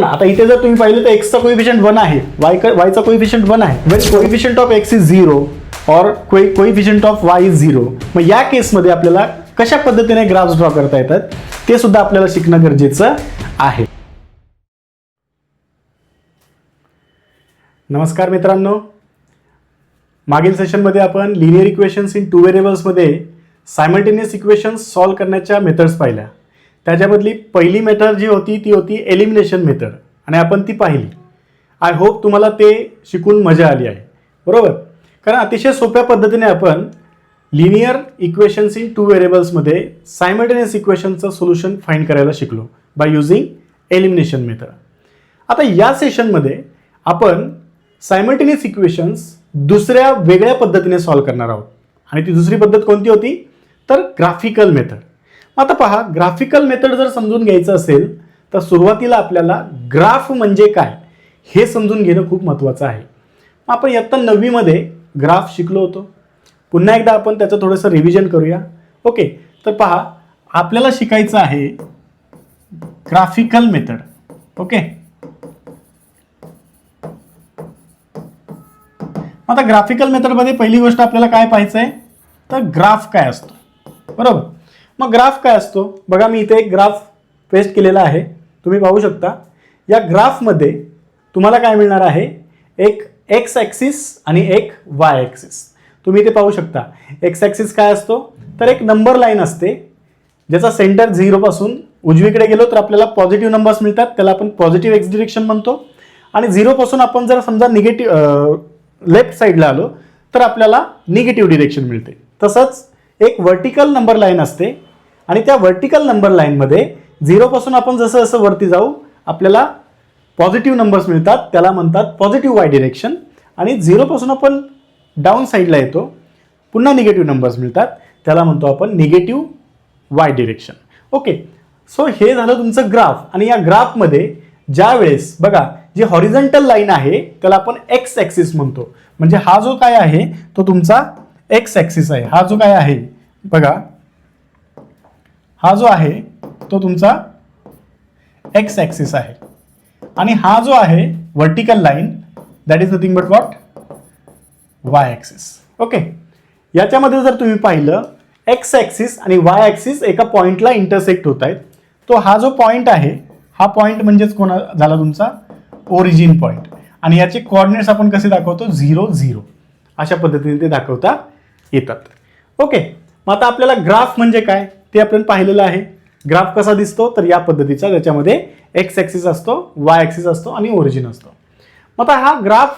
ना, आता इथे जर तुम्ही पाहिलं तर एक्सचा कोएफिशियंट 1 आहे, वायचा कोएफिशियंट 1 आहे. Wien coefficient of x is 0 और कोएफिशियंट ऑफ वाय इज 0, मग या केसमध्ये आपल्याला कशा पद्धतीने ग्राफ्स ड्रॉ करता येतात ते सुद्धा आपल्याला शिकणं गरजेचं आहे. नमस्कार मित्रांनो, मागील सेशनमध्ये आपण लिनियर इक्वेशन्स इन 2 व्हेरिएबल्समध्ये सायमल्टेनियस इक्वेशन्स सॉल्व्ह करण्याच्या मेथड्स पाहिल्या. त्याच्यामधली पहिली मेथड जी होती ती होती एलिमिनेशन मेथड आणि आपण ती पाहिली. आय होप तुम्हाला ते शिकून मजा आली आहे, बरोबर? कारण अतिशय सोप्या पद्धतीने आपण लिनियर इक्वेशन्स इन 2 व्हेरिएबल्समध्ये सायमल्टेनियस इक्वेशनचं सोल्युशन फाइंड करायला शिकलो बाय युझिंग एलिमिनेशन मेथड. आता या सेशनमध्ये आपण सायमल्टेनियस इक्वेशन्स दुसऱ्या वेगळ्या पद्धतीने सॉल्व्ह करणार आहोत आणि ती दुसरी पद्धत कोणती होती तर ग्राफिकल मेथड. आता पहा, ग्राफिकल मेथड जर समजून घ्यायचं असेल तर सुरुवातीला आपल्याला ग्राफ म्हणजे काय हे समजून घेणं खूप महत्त्वाचं आहे. आपण इयत्ता 9वी मध्ये ग्राफ शिकलो होतो. पुन्हा एकदा आपण त्याचं थोडंसं रिव्हिजन करूया. ओके, तर पहा, आपल्याला शिकायचं आहे ग्राफिकल मेथड. ओके, आता ग्राफिकल मेथडमध्ये पहिली गोष्ट आपल्याला काय पाहायचं आहे तर ग्राफ काय असतो, बरोबर? मग ग्राफ काय असतो बघा, मी इथे एक ग्राफ पेस्ट केलेला आहे, तुम्ही पाहू शकता. या ग्राफमध्ये तुम्हाला काय मिळणार आहे, एक एक्स ॲक्सिस आणि एक वाय ॲक्सिस. तुम्ही इथे पाहू शकता. एक्स ॲक्सिस काय असतो तर एक नंबर लाईन असते ज्याचा सेंटर 0 पासून उजवीकडे गेलो तर आपल्याला पॉझिटिव्ह नंबर्स मिळतात, त्याला आपण पॉझिटिव्ह एक्स डिरेक्शन म्हणतो. आणि 0 पासून आपण जर समजा निगेटिव्ह लेफ्ट साईडला आलो तर आपल्याला निगेटिव्ह डिरेक्शन मिळते. तसंच एक वर्टिकल नंबर लाईन असते आणि त्या वर्टिकल नंबर लाईनमध्ये 0 पासून आपण जसं जसं वरती जाऊ आपल्याला पॉझिटिव्ह नंबर्स मिळतात, त्याला म्हणतात पॉझिटिव्ह वाय डिरेक्शन. आणि 0 पासून आपण डाऊन साईडला येतो, पुन्हा निगेटिव्ह नंबर्स मिळतात, त्याला म्हणतो आपण negative Y direction. Okay, so हे झालं तुमचं ग्राफ. आणि या ग्राफमध्ये ज्या वेळेस बघा, जी हॉरिझॉन्टल लाईन आहे त्याला आपण एक्स ॲक्सिस म्हणतो. म्हणजे हा जो काय आहे तो तुमचा एक्स ॲक्सिस आहे. हा जो काय आहे बघा, हा जो आहे तो तुमचा एक्स ॲक्सिस आहे. आणि हा जो आहे vertical line that is nothing but what Y axis. Okay, याच्यामध्ये जर तुम्ही पाहिलं एक्स ॲक्सिस आणि वाय ॲक्सिस एका पॉईंटला इंटरसेक्ट होत आहेत. तो हा जो पॉईंट आहे हा पॉईंट म्हणजेच कोणा झाला तुमचा ओरिजिन पॉईंट. आणि याचे कोऑर्डिनेट्स आपण कसे दाखवतो 0 0 अशा पद्धतीने ते दाखवता येतात. ओके, मग आता आपल्याला ग्राफ म्हणजे काय ते आपण पाहिलेलं आहे. ग्राफ कसा दिसतो तर या पद्धतीचा, ज्याच्यामध्ये एक्स ॲक्सिस असतो, वाय ॲक्सिस असतो आणि ओरिजिन असतो. मग आता हा ग्राफ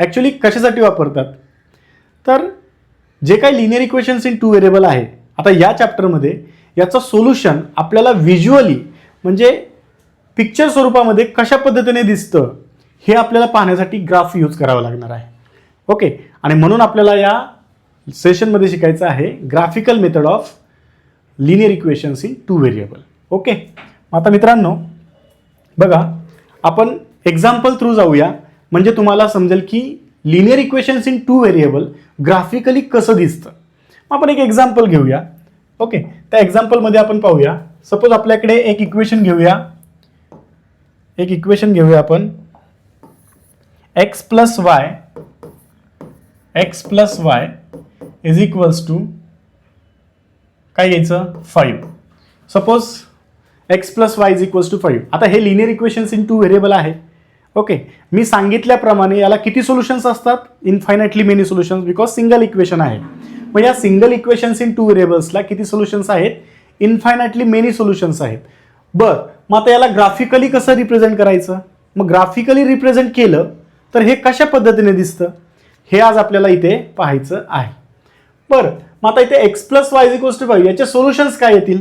ॲक्च्युली कशासाठी वापरतात तर जे काही लिनियर इक्वेशन्स इन 2 व्हेरिएबल आहे, आता या चॅप्टरमध्ये याचं सोल्युशन आपल्याला व्हिज्युअली म्हणजे पिक्चर स्वरूपामध्ये कशा पद्धतीने दिसतं हे आपल्याला पाहण्यासाठी ग्राफ यूज करावा लागणार आहे. ओके, आणि म्हणून आपल्याला या सेशनमध्ये शिकायचं आहे graphical method of linear equations in 2 variable. Okay, आता मित्रांनो बघा, आपण एक्झाम्पल थ्रू जाऊया म्हणजे तुम्हाला समजेल की linear equations in 2 variable graphically कसं दिसतं. आपण एक एक्झाम्पल घेऊया. ओके, त्या एक्झाम्पलमध्ये आपण पाहूया. सपोज आपल्याकडे एक इक्वेशन घेऊया आपण x plus y is equals to काय घ्यायचं 5. Suppose x plus y is equals to 5. आता हे लिनियर इक्वेशन्स इन 2 व्हेरिएबल आहे. ओके, मी सांगितल्याप्रमाणे याला किती सोल्युशन्स असतात, infinitely many solutions, because single equation आहे. मग या सिंगल इक्वेशन्स इन 2 व्हेरिएबल्सला किती सोल्युशन्स आहेत, इन्फायनाइटली मेनी सोल्युशन्स आहेत. बरं, मग आता याला ग्राफिकली कसं रिप्रेझेंट करायचं, मग ग्राफिकली रिप्रेझेंट केलं तर हे कशा पद्धतीने दिसतं हे आज आपल्याला इथे पाहायचं आहे. बरं, मग आता इथे x plus y is equals to 5 याचे सोल्युशन्स काय येतील,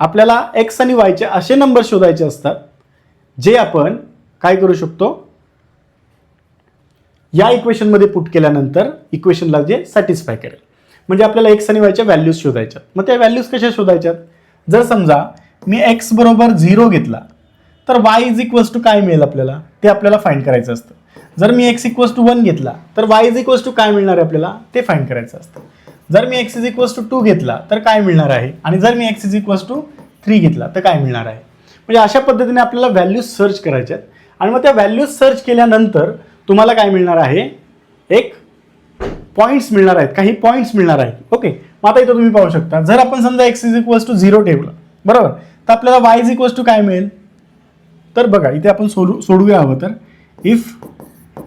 आपल्याला एक्स आणि वायचे असे नंबर शोधायचे असतात जे आपण काय करू शकतो, या इक्वेशनमध्ये पुट केल्यानंतर इक्वेशनला जे सॅटिस्फाय करेल. म्हणजे आपल्याला एक्स आणि वायच्या व्हॅल्यूज शोधायच्यात. मग त्या व्हॅल्यूज कशा शोधायच्यात, जर समजा मी एक्स बरोबर 0 घेतला तर वाय इज इक्वल्स टू काय मिळेल आपल्याला ते आपल्याला फाइंड करायचं असतं. जर मी एक्स इक्वल्स टू 1 घेतला तर वाय इज इक्वल्स टू काय मिळणार आहे आपल्याला ते फाइंड करायचं असतं. जर मी एक्स इज इक्वल्स टू 2 घेतला तर काय मिळणार आहे, आणि जर मी एक्स इज इक्वल्स टू 3 घेतला तर काय मिळणार आहे. म्हणजे अशा पद्धतीने आपल्याला व्हॅल्यूज सर्च करायच्या आहेत आणि मग त्या व्हॅल्यूज सर्च केल्यानंतर तुम्हाला काय मिळणार आहे, एक पॉईंट्स मिळणार आहेत, काही पॉईंट्स मिळणार आहेत. ओके, मग आता इथं तुम्ही पाहू शकता, जर आपण समजा x इज इक्वल्स टू 0 ठेवलं, बरोबर, तर आपल्याला y इज इक्वल्स टू काय मिळेल. तर बघा इथे आपण सोडूया हवं तर, if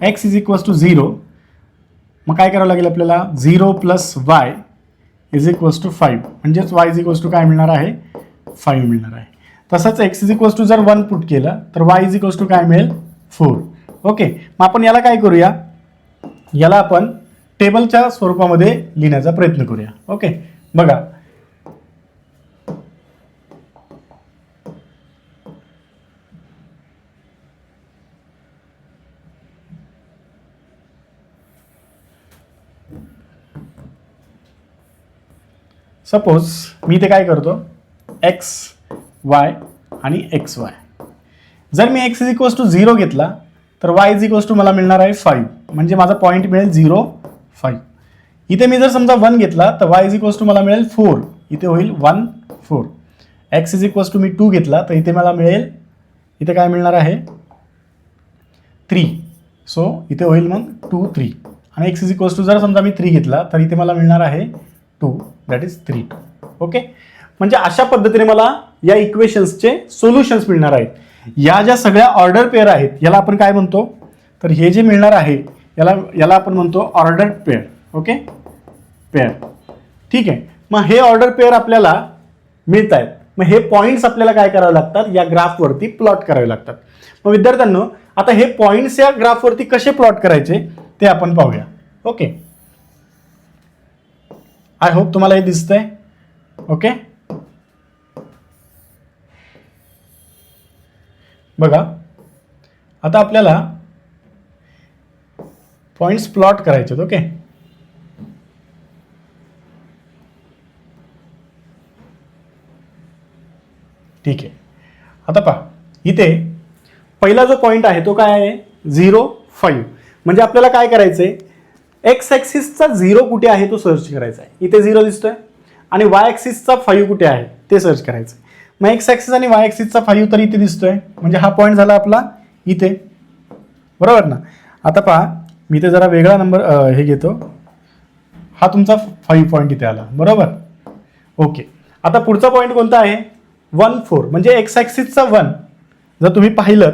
x is equals to 0, मग काय करावं लागेल आपल्याला, 0 plus y is equals to 5, म्हणजेच y इज इक्वल्स टू काय मिळणार आहे, 5 मिळणार आहे. तसंच x इज इक्वल्स टू जर 1 पुट केलं तर y इज इक्वल्स टू काय मिळेल, 4. ओके, मग आपण याला काय करूया, याला आपण टेबलच्या स्वरूपामध्ये लिहिण्याचा प्रयत्न करूया. ओके, बघा सपोज मी इथे काय करतो, एक्स वाय आणि एक्स वाय. जर मी एक्स इज इक्वल्स टू 0 घेतला तर वाय इज इक्वल्स टू मला मिळणार आहे 5, म्हणजे माझा पॉईंट मिळेल 0, 5. इथे मी जर समजा 1 घेतला तर वाय इज इक्वल्स टू मला मिळेल 4, इथे होईल 1, 4. एक्स इज इक्वल्स टू मी 2 घेतला तर इथे मला मिळेल, इथे काय मिळणार आहे, 3. सो इथे होईल मग 2, 3. आणि एक्स इज इक्वल्स टू जर समजा मी 3 घेतला तर इथे मला मिळणार आहे 2, दॅट इज 3, 2. ओके, म्हणजे अशा पद्धतीने मला या इक्वेशन्सचे सोल्युशन्स मिळणार आहेत. या ज्या सगळ्या ऑर्डर पेअर आहेत याला आपण काय म्हणतो, तर हे जे मिळणार आहे याला आपण म्हणतो ऑर्डर पेअर. ओके, पेअर, ठीक आहे. मग हे ऑर्डर पेअर आपल्याला मिळत आहेत, मग हे पॉईंट्स आपल्याला काय करावे लागतात, या ग्राफवरती प्लॉट करावे लागतात. मग विद्यार्थ्यांनो, आता हे पॉईंट्स या ग्राफवरती कसे प्लॉट करायचे ते आपण पाहूया. ओके, आय होप तुम्हाला हे दिसतंय. ओके, बघा आता आपल्याला पॉइंट्स प्लॉट करायचे आहेत. ओके, ठीक आहे. आता पहा इथे पहिला जो पॉइंट आहे तो काय आहे, 0, 5. म्हणजे आपल्याला काय करायचंय, एक्स ॲक्सिसचा 0 कुठे आहे तो सर्च करायचा आहे. इथे 0 दिसतोय आणि वाय ॲक्सिसचा 5 कुठे आहे ते सर्च करायचं. मग एक्स ॲक्सिस आणि वाय ॲक्सिसचा 5 तर इथे दिसतोय, म्हणजे हा पॉईंट झाला आपला इथे, बरोबर ना. आता पहा मी इथे जरा वेगळा नंबर हे घेतो, हा तुमचा 5 पॉईंट इथे आला, बरोबर. ओके, आता पुढचा पॉईंट कोणता आहे, 1, 4. म्हणजे एक्स ॲक्सिसचा 1 जर तुम्ही पाहिलं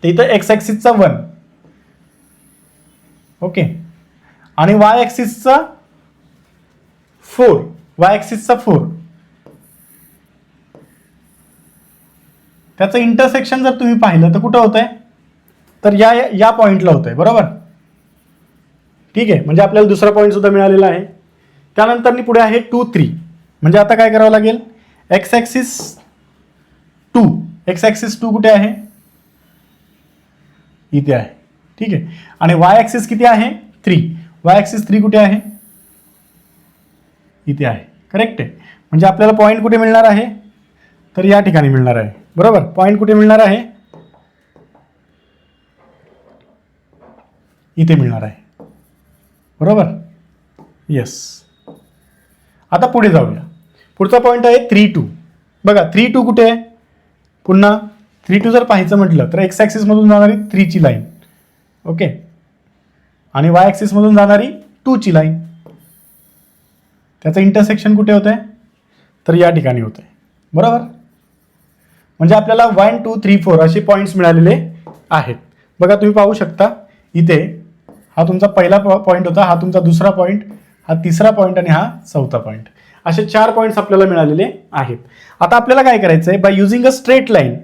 तर इथं एक्स ॲक्सिसचा 1, ओके, आणि वाय ॲक्सिसचा 4, वाय ॲक्सिसचा 4. त्याचं इंटरसेक्शन जर तुम्ही पाहिलं तर कुठं होतंय, तर या पॉईंटला होतंय, बरोबर. ठीक आहे, म्हणजे आपल्याला दुसरा पॉईंट सुद्धा मिळालेला आहे. त्यानंतर पुढे आहे 2, 3. म्हणजे आता काय करावं लागेल, एक्स ॲक्सिस 2, एक्स ॲक्सिस 2 कुठे आहे, इथे आहे. ठीक आहे, आणि वाय ॲक्सिस किती आहे, 3. वाय ॲक्सिस 3 कुठे आहे, इथे आहे. करेक्ट आहे. म्हणजे आपल्याला पॉईंट कुठे मिळणार आहे, तर या ठिकाणी मिळणार आहे, बरोबर. पॉईंट कुठे मिळणार आहे, इथे मिळणार आहे, बरोबर. येस, आता पुढे जाऊया. पुढचा पॉईंट आहे 3, 2. बघा 3, 2 कुठे आहे, पुन्हा 3, 2 जर पाहायचं म्हटलं तर एक्स ॲक्सिसमधून जाणारी 3 ची लाईन, ओके, आणि वाय ॲक्सिसमधून जाणारी 2 ची लाईन. त्याचं इंटरसेक्शन कुठे होतंय, तर या ठिकाणी होतंय, बरोबर. म्हणजे आपल्याला 1, 2, 3, 4 असे पॉईंट्स मिळालेले आहेत. बघा तुम्ही पाहू शकता इथे हा तुमचा पहिला पॉईंट होता, हा तुमचा दुसरा पॉईंट, हा तिसरा पॉईंट आणि हा चौथा पॉईंट. असे 4 पॉईंट्स आपल्याला मिळालेले आहेत. आता आपल्याला काय करायचं आहे, bye using a straight line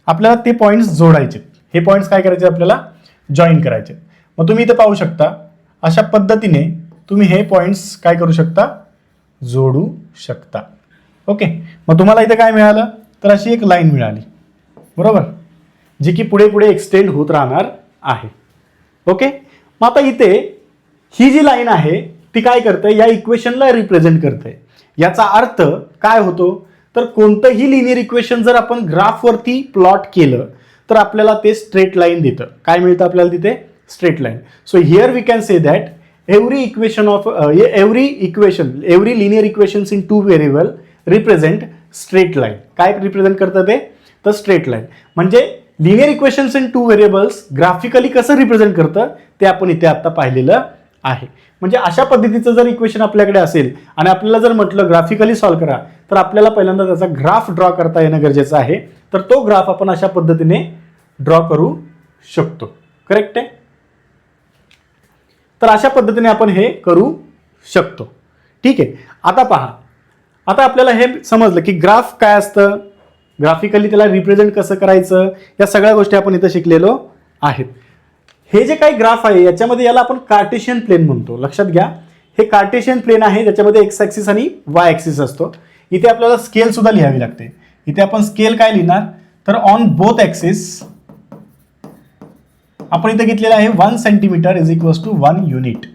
आपल्याला ते पॉईंट्स जोडायचे. हे पॉईंट्स काय करायचे, आपल्याला जॉईन करायचे. मग तुम्ही इथे पाहू शकता अशा पद्धतीने तुम्ही हे पॉईंट्स काय करू शकता, जोडू शकता. ओके, मग तुम्हाला इथे काय मिळालं, तर अशी एक लाईन मिळाली, बरोबर, जी की पुढे पुढे एक्सटेंड होत राहणार आहे. ओके, मग आता इथे ही जी लाईन आहे ती काय करते, या इक्वेशनला रिप्रेझेंट करते. याचा अर्थ काय होतो, तर कोणतंही लिनियर इक्वेशन जर आपण ग्राफवरती प्लॉट केलं तर आपल्याला ते स्ट्रेट लाईन देतं. काय मिळतं आपल्याला तिथे, straight line. So here we can say that every linear equations in two variable represent straight line. काय रिप्रेझेंट करतं ते, तर स्ट्रेट लाईन. म्हणजे linear equations in 2 variables graphically कसं रिप्रेझेंट करतं ते आपण इथे आता पाहिलेलं आहे. म्हणजे अशा पद्धतीचं जर इक्वेशन आपल्याकडे असेल आणि आपल्याला जर म्हटलं ग्राफिकली सॉल्व्ह करा, तर आपल्याला पहिल्यांदा त्याचा ग्राफ ड्रॉ करता येणं गरजेचं आहे. तर तो ग्राफ आपण अशा पद्धतीने ड्रॉ करू शकतो. करेक्ट आहे. तर अशा पद्धतीने आपण हे करू शकतो. ठीक आहे. आता पहा, आता आपल्याला हे समजलं की ग्राफ काय असतं, ग्राफिकली त्याला रिप्रेझेंट कसं करायचं, या सगळ्या गोष्टी आपण इथं शिकलेलो आहेत. हे जे काही ग्राफ आहे याच्यामध्ये याला आपण कार्टेशियन प्लेन म्हणतो. लक्षात घ्या, हे कार्टेशियन प्लेन आहे ज्याच्यामध्ये एक्स ॲक्सिस आणि वाय ॲक्सिस असतो. इथे आपल्याला स्केल सुद्धा लिहावी लागते. इथे आपण स्केल काय लिहिणार, तर ऑन बोथ ॲक्सिस आपण इथे घेतलेलं आहे 1 centimetre is equals to 1 unit.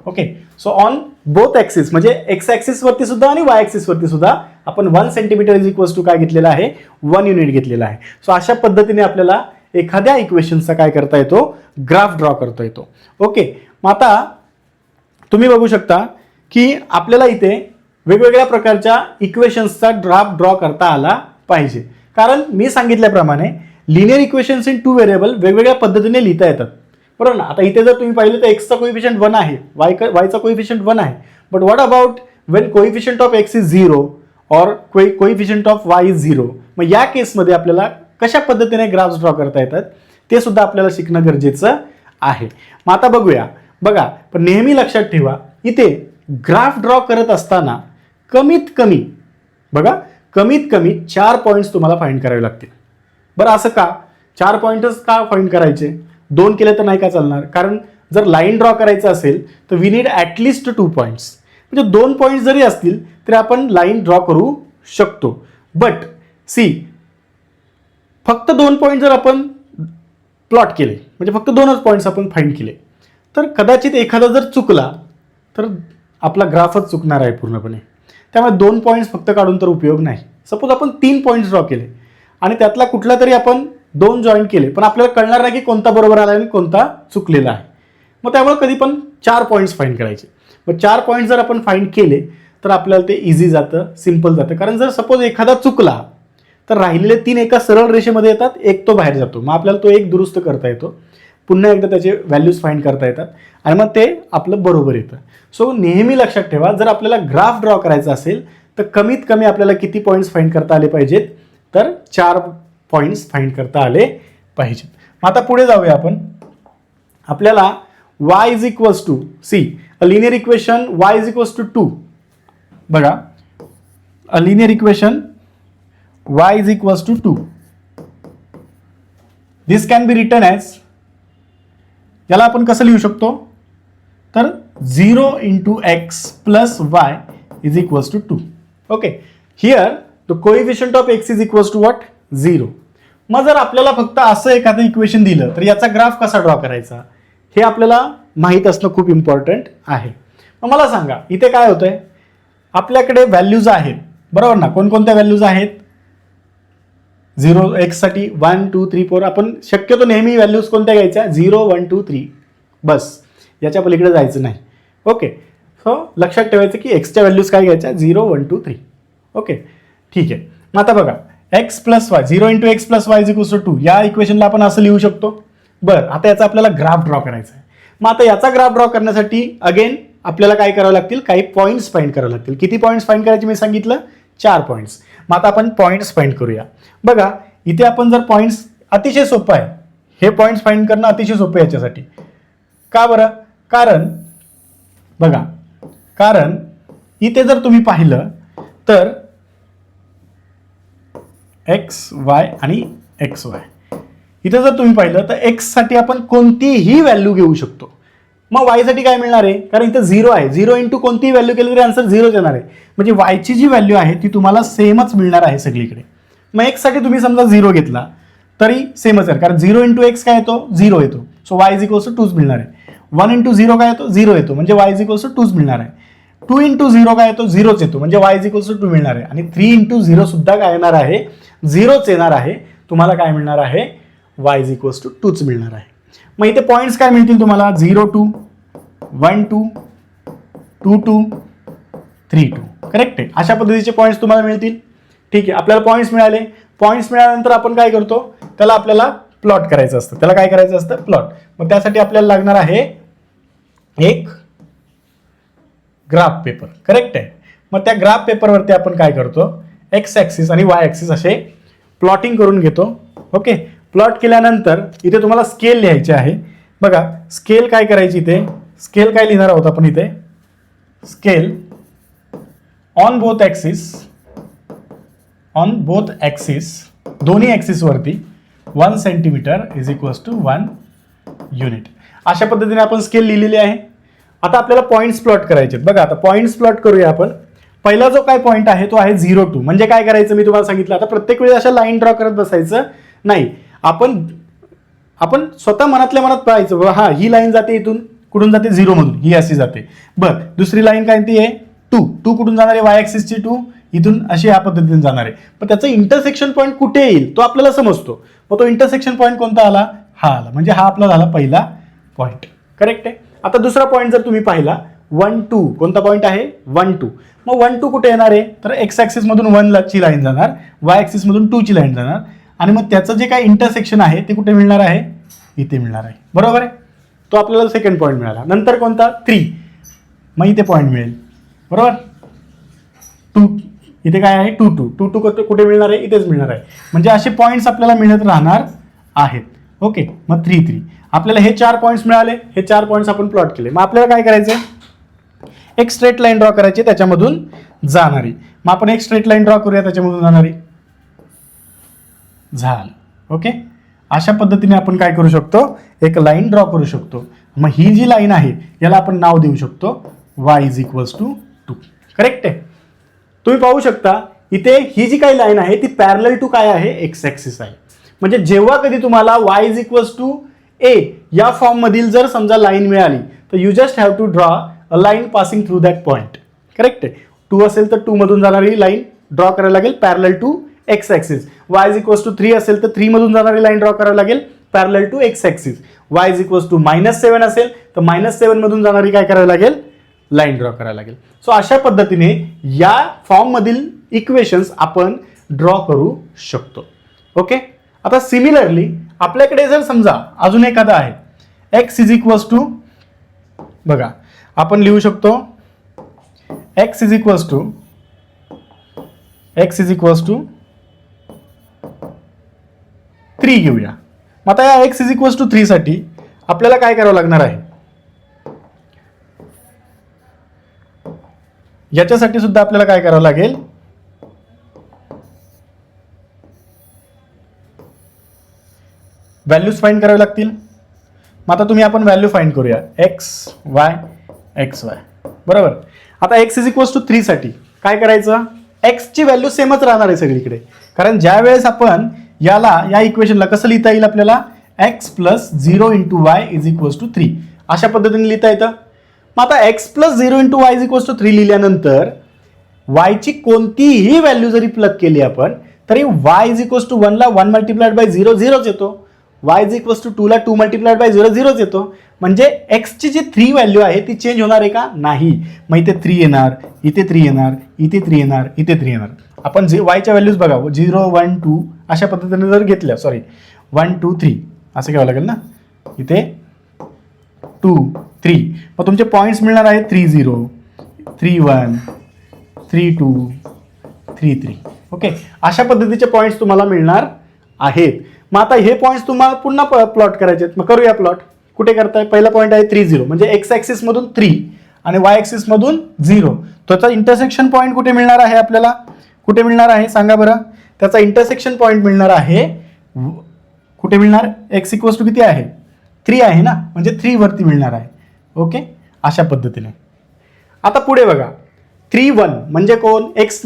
Okay. So on both axis म्हणजे एक्स ॲक्सिस वरती सुद्धा आणि वाय ॲक्सिस वरती सुद्धा आपण 1 सेंटीमीटर इज इक्वल्स टू काय घेतलेलं आहे, 1 युनिट घेतलेलं आहे. सो अशा पद्धतीने आपल्याला एखाद्या इक्वेशनचा काय करता येतो, ग्राफ ड्रॉ करता येतो. ओके. मग आता तुम्ही बघू शकता की आपल्याला इथे वेगवेगळ्या प्रकारच्या इक्वेशन्सचा ग्राफ ड्रॉ करता आला पाहिजे. कारण मी सांगितल्याप्रमाणे लिनियर इक्वेशन्स इन 2 व्हेरिएबल वेगवेगळ्या पद्धतीने लिहिता येतात. बरोबर ना. आता इथे जर तुम्ही पाहिलं तर एक्सचा कोइफिशियंट 1 आहे, वायचा कोइफिशियंट 1 आहे. But what about Wien coefficient of x is 0 और कोइफिशियंट ऑफ वाय इज 0. मग या केसमध्ये आपल्याला कशा पद्धतीने ग्राफ्स ड्रॉ करता येतात ते सुद्धा आपल्याला शिकणं गरजेचं आहे. मग आता बघूया. बघा, पण नेहमी लक्षात ठेवा इथे ग्राफ ड्रॉ करत असताना कमीत कमी 4 पॉईंट्स तुम्हाला फाइंड करावे लागतील. बरं, असं का 4 पॉईंटच का फाइंड करायचे, 2 केले तर नाही का चालणार. कारण जर लाईन ड्रॉ करायचं असेल तर वी नीड ॲटलिस्ट 2 पॉईंट्स. म्हणजे 2 पॉईंट्स जरी असतील तरी आपण लाईन ड्रॉ करू शकतो. बट सी, फक्त 2 पॉईंट जर आपण प्लॉट केले म्हणजे फक्त 2च पॉईंट्स आपण फाइंड केले तर कदाचित एखादा जर चुकला तर आपला ग्राफच चुकणार आहे पूर्णपणे. त्यामुळे 2 पॉईंट्स फक्त काढून तर उपयोग नाही. सपोज आपण 3 पॉईंट्स ड्रॉ केले आणि त्यातला कुठला तरी आपण 2 जॉईन केले, पण आपल्याला कळणार नाही की कोणता बरोबर आला आणि कोणता चुकलेला आहे. मग त्यामुळे कधी पण 4 पॉईंट्स फाइंड करायचे. मग 4 पॉईंट जर आपण फाइंड केले तर आपल्याला ते इझी जातं, सिम्पल जातं. कारण जर सपोज एखादा चुकला तर राहिलेले 3 एका सरळ रेषेमध्ये येतात, एक तो बाहेर जातो. मग आपल्याला तो एक दुरुस्त करता येतो, पुन्हा एकदा त्याचे व्हॅल्यूज फाइंड करता येतात आणि मग ते आपलं बरोबर येतं. सो नेहमी लक्षात ठेवा, जर आपल्याला ग्राफ ड्रॉ करायचा असेल तर कमीत कमी आपल्याला किती पॉईंट्स फाइंड करता आले पाहिजेत, तर 4 पॉईंट्स फाइंड करता आले पाहिजेत. मग आता पुढे जाऊया आपण. आपल्याला y is equals to c a linear equation y is equals to 2. बघा, a linear equation y is equals to 2. This can be written as, याला आपण कसं लिहू शकतो, तर 0 into x plus y is equals to 2. Okay. Here the coefficient of x is equals to what? 0. मग जर आपल्याला फक्त असं एखादं इक्वेशन दिलं तर याचा ग्राफ कसा ड्रॉ करायचा हे आपल्याला माहीत असणं खूप इम्पॉर्टंट आहे. मग मला सांगा, इथे काय होतंय, आपल्याकडे व्हॅल्यूज आहेत, बरोबर ना. कोणकोणत्या व्हॅल्यूज आहेत, 0 x साठी 1 2 3 4. आपण शक्यतो नेहमी व्हॅल्यूज कोणत्या घ्यायच्या, 0 1 2 3 बस, याच्या पलीकडे जायचं नाही. ओके. सो लक्षात ठेवायचं की एक्सच्या व्हॅल्यूज काय घ्यायच्या, 0 1 2 3. ओके, ठीक आहे. मग आता बघा, x plus y, 0 into x plus y is equals to 2, या इक्वेशनला आपण असं लिहू शकतो. बरं, आता याचा आपल्याला ग्राफ ड्रॉ करायचा आहे. मग आता याचा ग्राफ ड्रॉ करण्यासाठी अगेन आपल्याला काय करावं लागतील, काही पॉईंट्स फाइंड करावे लागतील. किती पॉईंट्स फाइंड करायचे मी सांगितलं, 4 पॉईंट्स. मग आता आपण पॉईंट्स फाइंड करूया. बघा, इथे आपण जर पॉईंट्स, अतिशय सोपं आहे हे पॉईंट्स फाइंड करणं, अतिशय सोपं आहे याच्यासाठी. का बरं, कारण बघा, कारण इथे जर तुम्ही पाहिलं तर एक्स वाय आणि एक्स वाय, इथे जर तुम्ही पाहिलं तर एक्स साठी आपण कोणतीही व्हॅल्यू घेऊ शकतो. मग वाय साठी काय मिळणार आहे, कारण इथे 0 आहे, 0 इंटू कोणतीही व्हॅल्यू केली तरी आन्सर 0 येणार आहे. म्हणजे वायची जी व्हॅल्यू आहे ती तुम्हाला सेमच मिळणार आहे सगळीकडे. मग एक्स साठी तुम्ही समजा 0 घेतला तरी सेमच आहे, कारण 0 इंटू एक्स काय येतो, 0 येतो. So y is equals to 2 मिळणार आहे. 1 इंटू 0 काय येतो, 0 येतो, म्हणजे वाय इज इक्वल्स टू 2 मिळणार आहे. 2 इंटू 0 काय येतो, 0च येतो, म्हणजे वाय इज इक्वल्स टू 2 मिळणार आहे. आणि 3 इंटू 0 सुद्धा काय येणार आहे, 0च येणार आहे. तुम्हाला काय मिळणार आहे, वाय इज इक्वल्स टू 2च मिळणार आहे. मग इथे पॉईंट्स काय मिळतील तुम्हाला, 0 2 1 2 2 2 3 2. करेक्ट आहे. अशा पद्धतीचे पॉईंट्स तुम्हाला मिळतील. ठीक आहे, आपल्याला पॉईंट्स मिळाले. पॉईंट्स मिळाल्यानंतर आपण काय करतो, त्याला आपल्याला प्लॉट करायचं असतं. त्याला काय करायचं असतं, प्लॉट. मग त्यासाठी आपल्याला लागणार आहे एक ग्राफ पेपर. करेक्ट आहे. मग त्या ग्राफ पेपरवरती आपण काय करतो, एक्स ॲक्सिस आणि वाय ॲक्सिस असे प्लॉटिंग करून घेतो. ओके. प्लॉट केल्यानंतर इथे तुम्हाला स्केल लिहायचे आहे. बघा स्केल काय करायची, इथे स्केल काय लिहिणार आहोत आपण, इथे स्केल ऑन बोथ ॲक्सिस दोन्ही ॲक्सिसवरती 1 centimetre is equals to 1 unit. अशा पद्धतीने आपण स्केल लिहिलेली आहे. आता आपल्याला पॉईंट्स प्लॉट करायचे. बघा आता पॉईंट्स प्लॉट करूया आपण. पहिला जो काय पॉईंट आहे तो आहे 0 2. म्हणजे काय करायचं मी तुम्हाला सांगितलं, आता प्रत्येक वेळी अशा लाईन ड्रॉ करत बसायचं नाही. आपण स्वतः मनातल्या मनात पाहायचं, हा ही लाईन जाते इथून, कुठून जाते, 0 मधून, ही अशी जाते. बरं दुसरी लाईन काय ती आहे 2 कुठून जाणार आहे, वाय ॲक्सिसची 2 इथून अशी या पद्धतीने जाणार आहे. पण त्याचं इंटरसेक्शन पॉईंट कुठे येईल तो आपल्याला समजतो. मग तो इंटरसेक्शन पॉईंट कोणता आला, हा आला. म्हणजे हा आपला झाला पहिला पॉईंट. करेक्ट आहे. आता दुसरा पॉईंट जर तुम्ही पाहिला 1 2, कोणता पॉईंट आहे 1 2. मग 1 2 कुठे येणार आहे, तर एक्स ॲक्सिस मधून 1 ची लाईन जाणार, वाय ॲक्सिस मधून 2 ची लाईन जाणार, आणि मग त्याचं जे काही इंटरसेक्शन आहे ते कुठे मिळणार आहे, इथे मिळणार आहे. बरोबर आहे. तो आपल्याला सेकंड पॉईंट मिळाला. नंतर कोणता 3, मग इथे पॉईंट मिळेल. बरोबर. 2 इथे काय आहे 2 2 2 2 कुठे मिळणार आहे, इथेच मिळणार आहे. म्हणजे असे पॉईंट्स आपल्याला मिळत राहणार आहेत. ओके. मग 3 3 आपल्याला हे 4 पॉईंट्स मिळाले. हे 4 पॉईंट्स आपण प्लॉट केले. मग आपल्याला काय करायचंय, एक स्ट्रेट लाईन ड्रॉ करायची त्याच्यामधून जाणारी. मग आपण एक स्ट्रेट लाईन ड्रॉ करूया त्याच्यामधून जाणारी. झालं. ओके. अशा पद्धतीने आपण काय करू शकतो, एक लाईन ड्रॉ करू शकतो. मग ही जी लाईन आहे याला आपण नाव देऊ शकतो y is equals to 2. Correct आहे. तुम्ही पाहू शकता इथे ही जी काही लाईन आहे ती पॅरलल टू काय आहे, एक्स ॲक्सिस आहे. म्हणजे जेव्हा कधी तुम्हाला y is equals to a या फॉर्म मधील जर समजा लाईन मिळाली तर you just have to draw a line passing through that point. Correct आहे. 2 असेल तर 2 मधून जाणारी लाईन ड्रॉ करायला लागेल parallel to x axis. y is equals to 3 असेल तर 3 मधून जाणारी लाईन ड्रॉ करावी लागेल parallel to x axis. y is equals to -7 असेल तर -7 मधून जाणारी काय करावी लागेल, लाईन ड्रॉ करायला लागेल. सो अशा पद्धतीने या फॉर्म मधील इक्वेशन्स आपण ड्रॉ करू शकतो. ओके. आता सिमिलरली आपल्याकडे जर समजा अजून एखादा आहे x इज इक्वल्स टू, बघा आपण लिहू शकतो x इज इक्वल्स टू 3 घेऊया. मग आता या x इज इक्वल्स टू 3 साठी आपल्याला काय करावं लागणार आहे, याच्यासाठी सुद्धा आपल्याला काय करावं लागेल, व्हॅल्यूज फाइंड करावे लागतील. मग आता तुम्ही आपण व्हॅल्यू फाइंड करूया एक्स वाय. बरोबर. आता x इज इक्वल्स टू 3 साठी काय करायचं, x ची व्हॅल्यू सेमच राहणार आहे सगळीकडे. कारण ज्या वेळेस आपण या इक्वेशनला कसं लिहिता येईल आपल्याला, x plus 0 into y is equals to 3 अशा पद्धतीने लिहिता येतं. मग आता x plus 0 into y is equals to 3 लिहिल्यानंतर y ची कोणतीही व्हॅल्यू जरी प्लग केली आपण तरी y इज इक्वल्स टू 1 ला 1 मल्टिप्लाइड बाय 0 0च येतो. y इज इक्वल्स टू 2 ला 2 मल्टिप्लाइड बाय 0 0च येतो. म्हणजे x ची जी 3 व्हॅल्यू आहे ती चेंज होणार आहे का, नाही. मग इथे 3 येणार, इथे 3 येणार, इथे 3 येणार, इथे 3 येणार. आपण y च्या व्हॅल्यूज बघा 0 1 2 अशा पद्धतीने जर घेतल्या, 1 2 3 असं घ्यावं लागेल ना, इथे 2 3. मग तुमचे पॉईंट्स मिळणार आहेत 3 0 3 1 3 2 3 3. ओके. अशा पद्धतीचे पॉईंट्स तुम्हाला मिळणार आहेत. मग आता हे पॉईंट्स तुम्हाला पुन्हा प्लॉट करायचे आहेत. मग करूया प्लॉट. कुठे करताय, पहिला पॉईंट आहे 3 0 म्हणजे एक्स ॲक्सिस मधून 3 आणि वाय ॲक्सिस मधून 0. त्याचा इंटरसेक्शन पॉईंट कुठे मिळणार आहे आपल्याला, कुठे मिळणार आहे सांगा बरं. त्याचा इंटरसेक्शन पॉईंट मिळणार आहे कुठे मिळणार, एक्स इक्वल्स टू किती आहे 3 आहे ना, म्हणजे 3 वरती मिळणार आहे. ओके. अशा पद्धतीने आता पुढे बघा 3 1 म्हणजे कोण, एक्स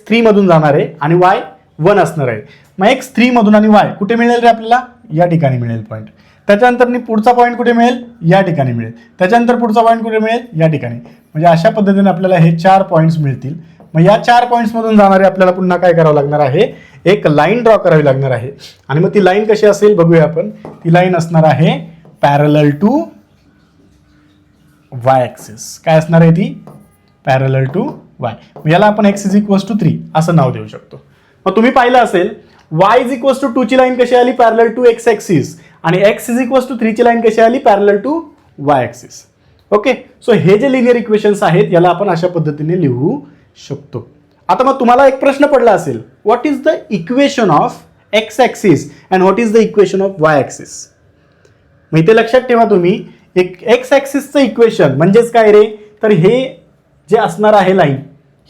3 मधून जाणार आहे आणि वाय 1 असणार आहे. मग एक्स 3 मधून आणि वाय कुठे मिळेल रे आपल्याला, या ठिकाणी मिळेल पॉईंट. त्याच्यानंतर पुढचा पॉईंट कुठे मिळेल, या ठिकाणी मिळेल. त्याच्यानंतर पुढचा पॉईंट कुठे मिळेल, या ठिकाणी. म्हणजे अशा पद्धतीने आपल्याला हे 4 पॉईंट्स मिळतील. मग या 4 पॉईंट्स मधून जाणारे आपल्याला पुन्हा काय करावं लागणार आहे, एक लाईन ड्रॉ करावी लागणार आहे. आणि मग ती लाईन कशी असेल बघूया आपण. ती लाईन असणार आहे पॅरलल टू वाय ॲक्सिस. काय असणार आहे ती, पॅरलल टू वाय. याला आपण x इज इक्वल्स टू 3 असं नाव देऊ शकतो. मग तुम्ही पाहिलं असेल y इज इक्वल्स टू 2 ची लाईन कशी आली पॅरलल टू एक्स ऍक्सिस आणि x इज इक्वल्स टू 3 ची लाईन कशी आली parallel to y axis. Okay, so हे जे लिनियर इक्वेशन्स आहेत याला आपण अशा पद्धतीने लिहू शकतो. आता मग तुम्हाला एक प्रश्न पडला असेल, what is the equation of x axis and what is the equation of Y axis. मग इथे लक्षात ठेवा तुम्ही, एक एक्स ऍक्सिसचं इक्वेशन म्हणजेच काय रे, तर हे जे असणार आहे लाईन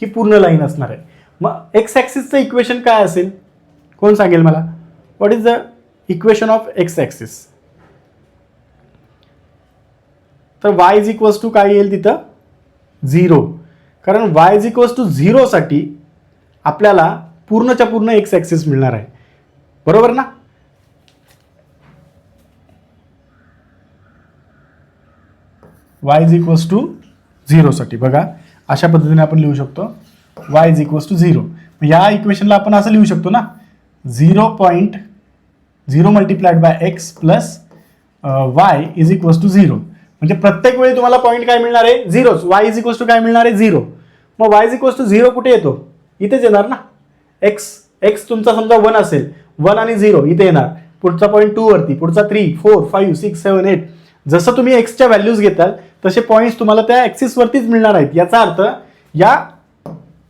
ही पूर्ण लाईन असणार आहे. मग एक्स ऍक्सिसचं इक्वेशन काय असेल, कोण सांगेल मला? What is the equation of x axis? तर y इज इक्वल्स टू काय येईल तिथं 0, कारण y इज इक्वल्स टू 0 साठी आपल्याला पूर्णच्या पूर्ण एक्स ऍक्सिस मिळणार आहे, बरोबर ना? y इज इक्वल्स टू 0 साठी बघा अशा पद्धतीने आपण लिहू शकतो y इज इक्वल्स टू 0. या इक्वेशनला आपण असं लिहू शकतो ना, 0.0 multiplied by x plus y is equals to 0. म्हणजे प्रत्येक वेळी तुम्हाला पॉईंट काय मिळणार आहे? 0. y इज इक्वल्स टू काय मिळणार आहे? 0. मग y इज इक्वल्स टू 0 कुठे येतो? इथेच येणार ना. x तुमचा समजा 1 असेल, 1 आणि 0 इथे येणार. पुढचा पॉईंट 2 वरती, पुढचा 3, 4, 5, 6, 7, 8. जसं तुम्ही एक्सच्या व्हॅल्यूज घेताल तसे पॉईंट्स तुम्हाला त्या ऍक्सिस वरतीच मिळणार आहेत. याचा अर्थ या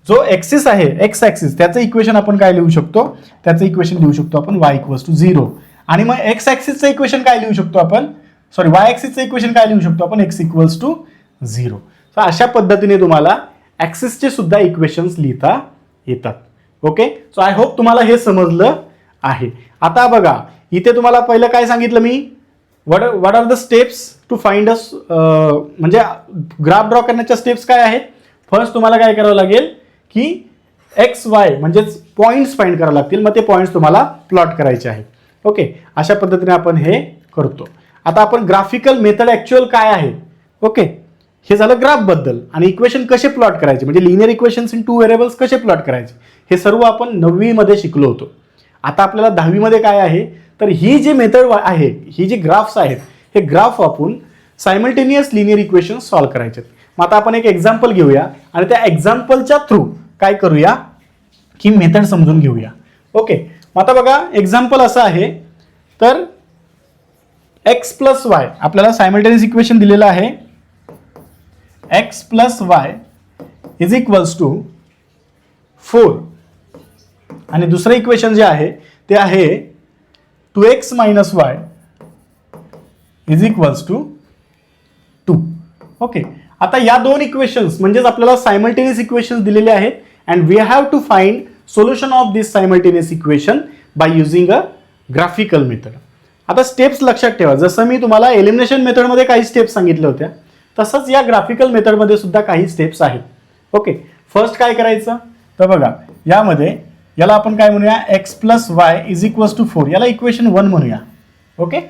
जो ऍक्सिस आहे एक्स ऍक्सिस त्याचं इक्वेशन आपण काय लिहू शकतो? त्याचं इक्वेशन लिहू शकतो आपण y इक्वल्स टू 0. आणि मग एक्स ऍक्सिसचं इक्वेशन काय लिहू शकतो आपण? सॉरी, वाय ऍक्सिसचं इक्वेशन काय लिहू शकतो आपण? x equals to 0. सो अशा पद्धतीने तुम्हाला ऍक्सिसचे सुद्धा इक्वेशन्स लिहिता येतात. ओके, सो आय होप तुम्हाला हे समजलं आहे. आता बघा इथे तुम्हाला पहिलं काय सांगितलं मी, what are the steps to find us, म्हणजे ग्राफ ड्रॉ करण्याच्या स्टेप्स काय आहेत? फर्स्ट तुम्हाला काय करावं लागेल की एक्स वाय म्हणजेच पॉईंट्स फाइंड करावे लागतील. मग ते पॉईंट्स तुम्हाला प्लॉट करायचे आहेत. ओके, अशा पद्धतीने आपण हे करतो. आता आपण ग्राफिकल मेथड ऍक्च्युअल काय आहे, ओके, हे झालं ग्राफ बद्दल. आणि इक्वेशन कसे प्लॉट करायचे म्हणजे लिनियर इक्वेशन्स इन 2 व्हेरिएबल्स कसे प्लॉट करायचे हे सर्व आपण 9वी मध्ये शिकलो होतो. आता आपल्याला 10वी मध्ये काय आहे, तर ही जी मेथड आहे, ही जी ग्राफ्स आहेत, हे ग्राफ वापरून सायमल्टेनियस लिनियर इक्वेशन्स सॉल्व्ह करायचे. मग आता आपण एक एक्झाम्पल घेऊया आणि त्या एक्झाम्पलच्या थ्रू काय करूया की मेथड समजून घेऊया. ओके, मग आता बघा एक्झाम्पल असं आहे, तर एक्स प्लस वाय आपल्याला सायमल्टेनियस इक्वेशन दिलेलं आहे. X plus y is equals to 4 आणि दुसरं इक्वेशन जे आहे ते आहे 2x minus y is equals to 2. Okay, आता या दोन इक्वेशन्स म्हणजेच आपल्याला सायमल्टेनियस इक्वेशन्स दिलेले आहेत and we have to find solution of this simultaneous equation by using a graphical method. आता स्टेप्स लक्षात ठेवा, जसं मी तुम्हाला एलिमिनेशन मेथडमध्ये काही स्टेप्स सांगितल्या होत्या तसंच या ग्राफिकल मेथडमध्ये सुद्धा काही स्टेप्स आहेत. ओके, फर्स्ट काय करायचं, तर बघा यामध्ये याला आपण काय म्हणूया, x plus y is equals to 4, याला इक्वेशन 1 म्हणूया. ओके,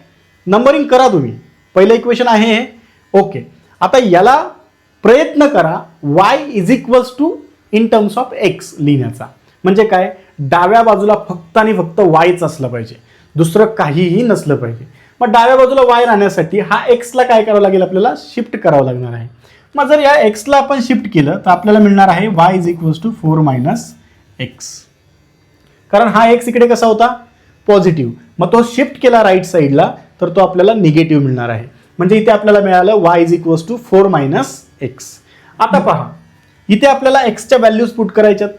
नंबरिंग करा तुम्ही, पहिलं इक्वेशन आहे हे. ओके, आता याला प्रयत्न करा y is equals to in terms of x लिहिण्याचा. म्हणजे काय, डाव्या बाजूला फक्त आणि फक्त yच असलं पाहिजे, दुसरं काहीही नसलं पाहिजे. मग डाव्या बाजूला y राहण्यासाठी हा x ला काय करावं लागेल, आपल्याला शिफ्ट करावं लागणार आहे. मग जर या x ला आपण शिफ्ट केलं तर आपल्याला मिळणार आहे y is equals to 4 minus x. कारण हा x इकडे कसा होता, पॉझिटिव्ह, मग तो शिफ्ट केला राईट साईडला तर तो आपल्याला निगेटिव्ह मिळणार आहे. म्हणजे इथे आपल्याला मिळालं y is equals to 4 minus x. आता पहा इथे आपल्याला एक्सच्या व्हॅल्यूज पुट करायच्यात.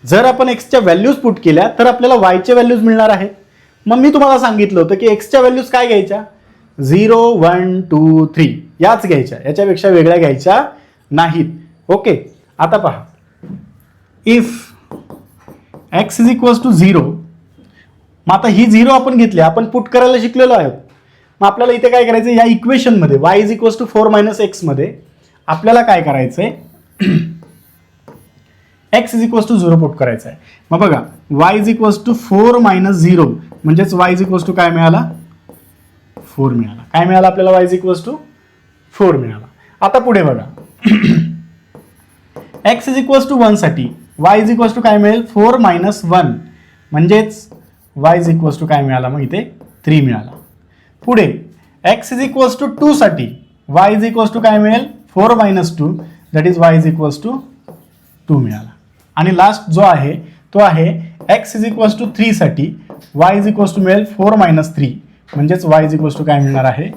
जर आपण एक्सच्या व्हॅल्यूज पुट केल्या तर आपल्याला वायच्या व्हॅल्यूज मिळणार आहेत. मग मी तुम्हाला सांगितलं होतं की एक्सच्या व्हॅल्यूज काय घ्यायच्या, 0, 1, 2, 3 याच घ्यायच्या, याच्यापेक्षा वेगळ्या घ्यायच्या नाहीत. ओके, आता पहा if x is equals to 0, मग आता ही 0 आपण घेतली, आपण पुट करायला शिकलेलो आहोत. मग आपल्याला इथे काय करायचं, या इक्वेशनमध्ये y is equals to 4 minus x मध्ये आपल्याला काय करायचंय, x is equals to 0 put करायचं आहे. मग बघा y is equals to 4 minus 0 म्हणजेच y इज इक्वल्स टू काय मिळाला, 4 मिळाला. काय मिळाला आपल्याला, y इज इक्वल्स टू 4 मिळाला. आता पुढे बघा x इज इक्वल्स टू 1 साठी y इज इक्वल्स टू काय मिळेल, 4 मायनस 1 म्हणजेच y इज इक्वल्स टू काय मिळाला, मग इथे 3 मिळाला. पुढे x इज इक्वल्स टू 2 साठी y इज इक्वल्स टू काय मिळेल, 4 minus 2 that is y is equals to 2 मिळाला. आणि लास्ट जो आहे तो आहे एक्स इज इक्वल्स टू 3 साठी वाय इज इक्वल्स टू मिळेल 4 - 3, म्हणजेच वाय इज इक्वल्स टू काय मिळणार आहे,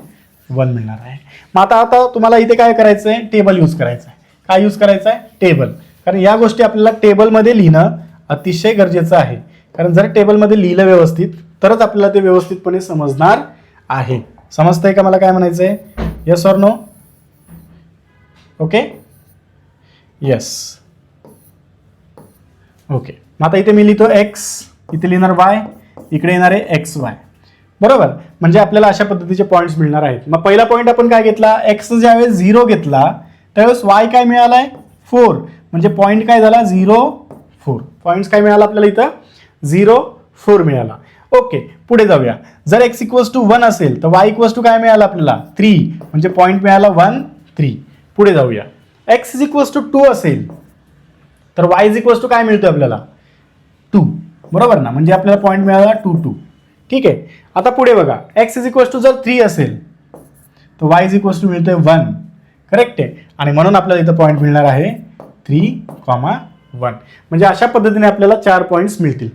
1 मिळणार आहे. मग आता तुम्हाला इथे काय करायचं आहे, टेबल यूज करायचं आहे. काय यूज करायचं आहे, टेबल. कारण या गोष्टी आपल्याला टेबलमध्ये लिहिणं अतिशय गरजेचं आहे. कारण जर टेबलमध्ये लिहिलं व्यवस्थित तरच आपल्याला ते व्यवस्थितपणे समजणार आहे. समजतंय का मला काय म्हणायचं आहे, yes or no? Okay, yes, okay. मग आता इथे मी लिहितो एक्स, इथे लिहिणार वाय, इकडे येणार आहे एक्स वाय, बरोबर. म्हणजे आपल्याला अशा पद्धतीचे पॉईंट्स मिळणार आहेत. मग पहिला पॉईंट आपण काय घेतला, एक्स ज्यावेळेस 0 घेतला त्यावेळेस वाय काय मिळालाय, 4. म्हणजे पॉईंट काय झाला, 0 4. पॉईंट्स काय मिळाला आपल्याला इथं, 0 4 मिळाला. ओके, पुढे जाऊया. जर एक्स इक्वल्स टू 1 असेल तर वाय इक्वल्स टू काय मिळालं आपल्याला, 3. म्हणजे पॉईंट मिळाला 1 3. पुढे जाऊया. एक्स इज इक्वल्स टू 2 असेल तर वाय इज इक्वल्स टू काय मिळतो आपल्याला, 2, बरोबर ना. म्हणजे आपल्याला पॉईंट मिळाला 2 2. ठीक आहे. आता पुढे बघा, एक्स इज इक्वल्स टू जर 3 असेल तर वाय इज इक्वल्स टू मिळतोय 1, करेक्ट आहे. आणि म्हणून आपल्याला इथं पॉईंट मिळणार आहे 3,1. म्हणजे अशा पद्धतीने आपल्याला 4 पॉईंट्स मिळतील,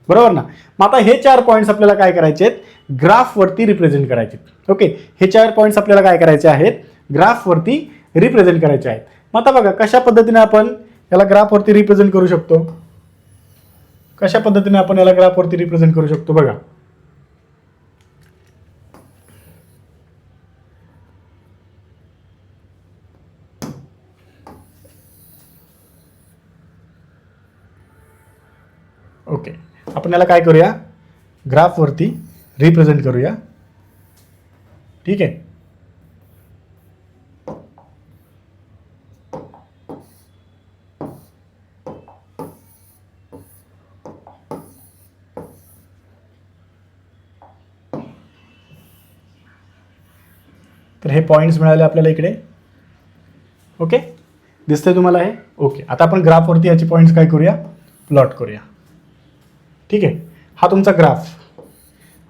बरोबर ना. मग आता हे 4 पॉईंट्स आपल्याला काय करायचे आहेत, ग्राफवरती रिप्रेझेंट करायचे. ओके, हे 4 पॉईंट्स आपल्याला काय करायचे आहेत, ग्राफवरती रिप्रेझेंट करायचे आहेत. मग आता बघा कशा पद्धतीने आपण याला ग्राफवरती रिप्रेझेंट करू शकतो, कशा पद्धतीने आपण याला ग्राफवरती रिप्रेझेंट करू शकतो बघा. ओके, आपण याला काय करूया, ग्राफवरती रिप्रेझेंट करूया. ठीक आहे. तर हे पॉईंट्स मिळाले आपल्याला इकडे. ओके, दिसतंय तुम्हाला हे. ओके, आता आपण ग्राफवरती याचे पॉईंट्स काय करूया, प्लॉट करूया. ठीक आहे, हा तुमचा ग्राफ.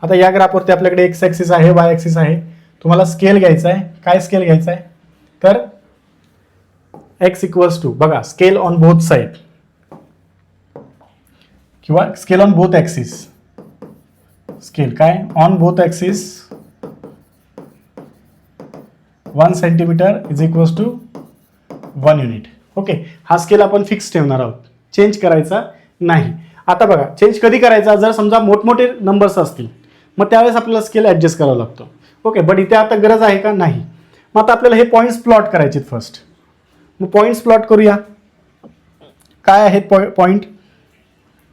आता या ग्राफवरती आपल्याकडे एक्स ॲक्सिस आहे, वाय ॲक्सिस आहे. तुम्हाला स्केल घ्यायचा आहे. काय स्केल घ्यायचा आहे, तर एक्स इक्वल्स टू, बघा, स्केल ऑन बोथ साईड किंवा scale on both axis. Scale काय, on both axis 1 centimetre is equals to 1 unit. Okay, हा स्केल आपण फिक्स ठेवणार आहोत, चेंज करायचा नाही. आता बघा, चेंज कधी करायचा, जर समजा मोठमोठे नंबर्स असतील मग त्यावेळेस आपल्याला स्केल ॲडजस्ट करावा लागतो. ओके, बट इथे आता गरज आहे का, नाही. मग आता आपल्याला हे पॉईंट्स प्लॉट करायचे फर्स्ट. मग पॉईंट्स प्लॉट करूया. काय आहेत पॉईंट.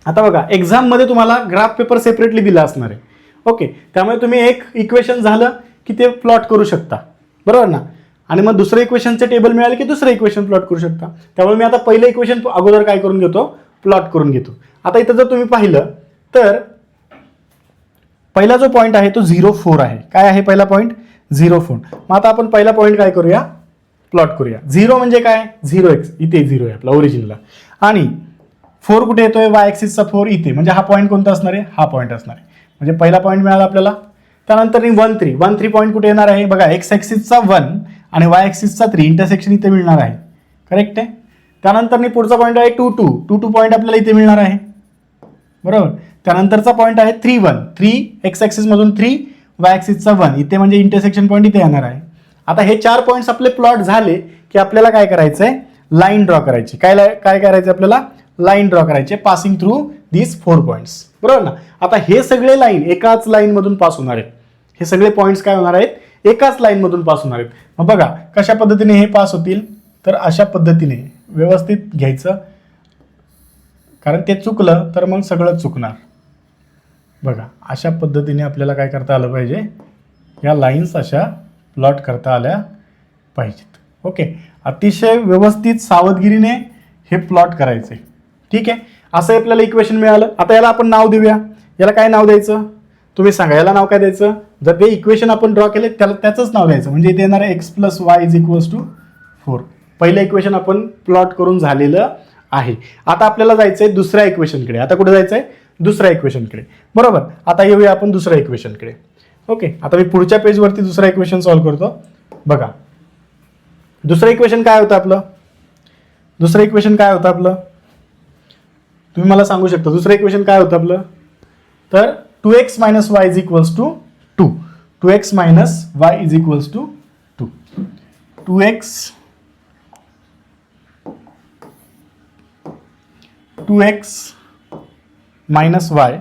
आता बघा, एक्झाममध्ये तुम्हाला ग्राफ पेपर सेपरेटली दिला असणार आहे. ओके, त्यामुळे तुम्ही एक इक्वेशन झालं की ते प्लॉट करू शकता, बरोबर ना. आणि मग दुसरं इक्वेशनचं टेबल मिळालं की दुसरं इक्वेशन प्लॉट करू शकता. त्यामुळे मी आता पहिलं इक्वेशन अगोदर काय करून घेतो, प्लॉट करून घेतो. आता इथं जर तुम्ही पाहिलं तर पहिला जो पॉईंट आहे तो 0 4 आहे. काय आहे पहिला पॉईंट, 0 4. मग आता आपण पहिला पॉईंट काय करूया, प्लॉट करूया. 0 म्हणजे काय, 0x, इथे 0 आहे आपला ओरिजिनला. आणि 4 कुठे येतोय, वाय ॲक्सिसचा 4 इथे. म्हणजे हा पॉईंट कोणता असणार आहे, हा पॉईंट असणार आहे. म्हणजे पहिला पॉईंट मिळाला आपल्याला. त्यानंतर 1 3 पॉईंट कुठे येणार आहे, बघा, एक्स ॲक्सिसचा 1 आणि वाय ॲक्सिसचा 3 इंटरसेक्शन इथे मिळणार आहे, करेक्ट आहे. त्यानंतर पुढचा पॉईंट आहे 2 2 पॉईंट आपल्याला इथे मिळणार आहे, बरोबर. त्यानंतरचा पॉईंट आहे 3 1 3 एक्स ॲक्सिस मधून 3 वाय ॲक्सिसचा 1 इथे, म्हणजे इंटरसेक्शन पॉईंट इथे येणार आहे. आता हे 4 पॉईंट्स आपले प्लॉट झाले की आपल्याला काय करायचंय, लाईन ड्रॉ करायची. काय करायचं आपल्याला, लाईन ड्रॉ करायचे पासिंग थ्रू दीज 4 पॉईंट्स, बरोबर ना. आता हे सगळे लाईन एकाच लाईन मधून पास होणार आहेत. हे सगळे पॉईंट्स काय होणार आहेत, एकाच लाईन मधून पास होणार आहेत. मग बघा कशा पद्धतीने हे पास होतील, तर अशा पद्धतीने व्यवस्थित घ्यायचं, कारण ते चुकलं तर मग सगळं चुकणार. बघा, अशा पद्धतीने आपल्याला काय करता आलं पाहिजे, या लाईन्स अशा प्लॉट करता आल्या पाहिजेत. ओके, अतिशय व्यवस्थित सावधगिरीने हे प्लॉट करायचे. ठीक आहे, असं आपल्याला इक्वेशन मिळालं. आता याला आपण नाव देऊया. याला काय नाव द्यायचं, तुम्ही सांगा, याला नाव काय द्यायचं. जर ते इक्वेशन आपण ड्रॉ केले त्याला त्याचंच नाव द्यायचं. म्हणजे इथे येणार आहे x plus y is equals to 4. पहिलं इक्वेशन आपण प्लॉट करून झालेलं आहे. आता आपल्याला जायचंय दुसऱ्या इक्वेशनकडे. आता कुठे जायचंय, दुसऱ्या इक्वेशनकडे, बरोबर. आता येऊया आपण दुसऱ्या इक्वेशनकडे. ओके, आता मी पुढच्या पेजवरती दुसरा इक्वेशन सॉल्व्ह करतो. बघा, दुसरं इक्वेशन काय होतं आपलं, दुसरं इक्वेशन काय होतं आपलं, तुम्ही मला सांगू शकता दुसरं इक्वेशन काय होतं आपलं, तर 2x minus y is equals to 2. 2x minus y is equals to 2. 2x minus y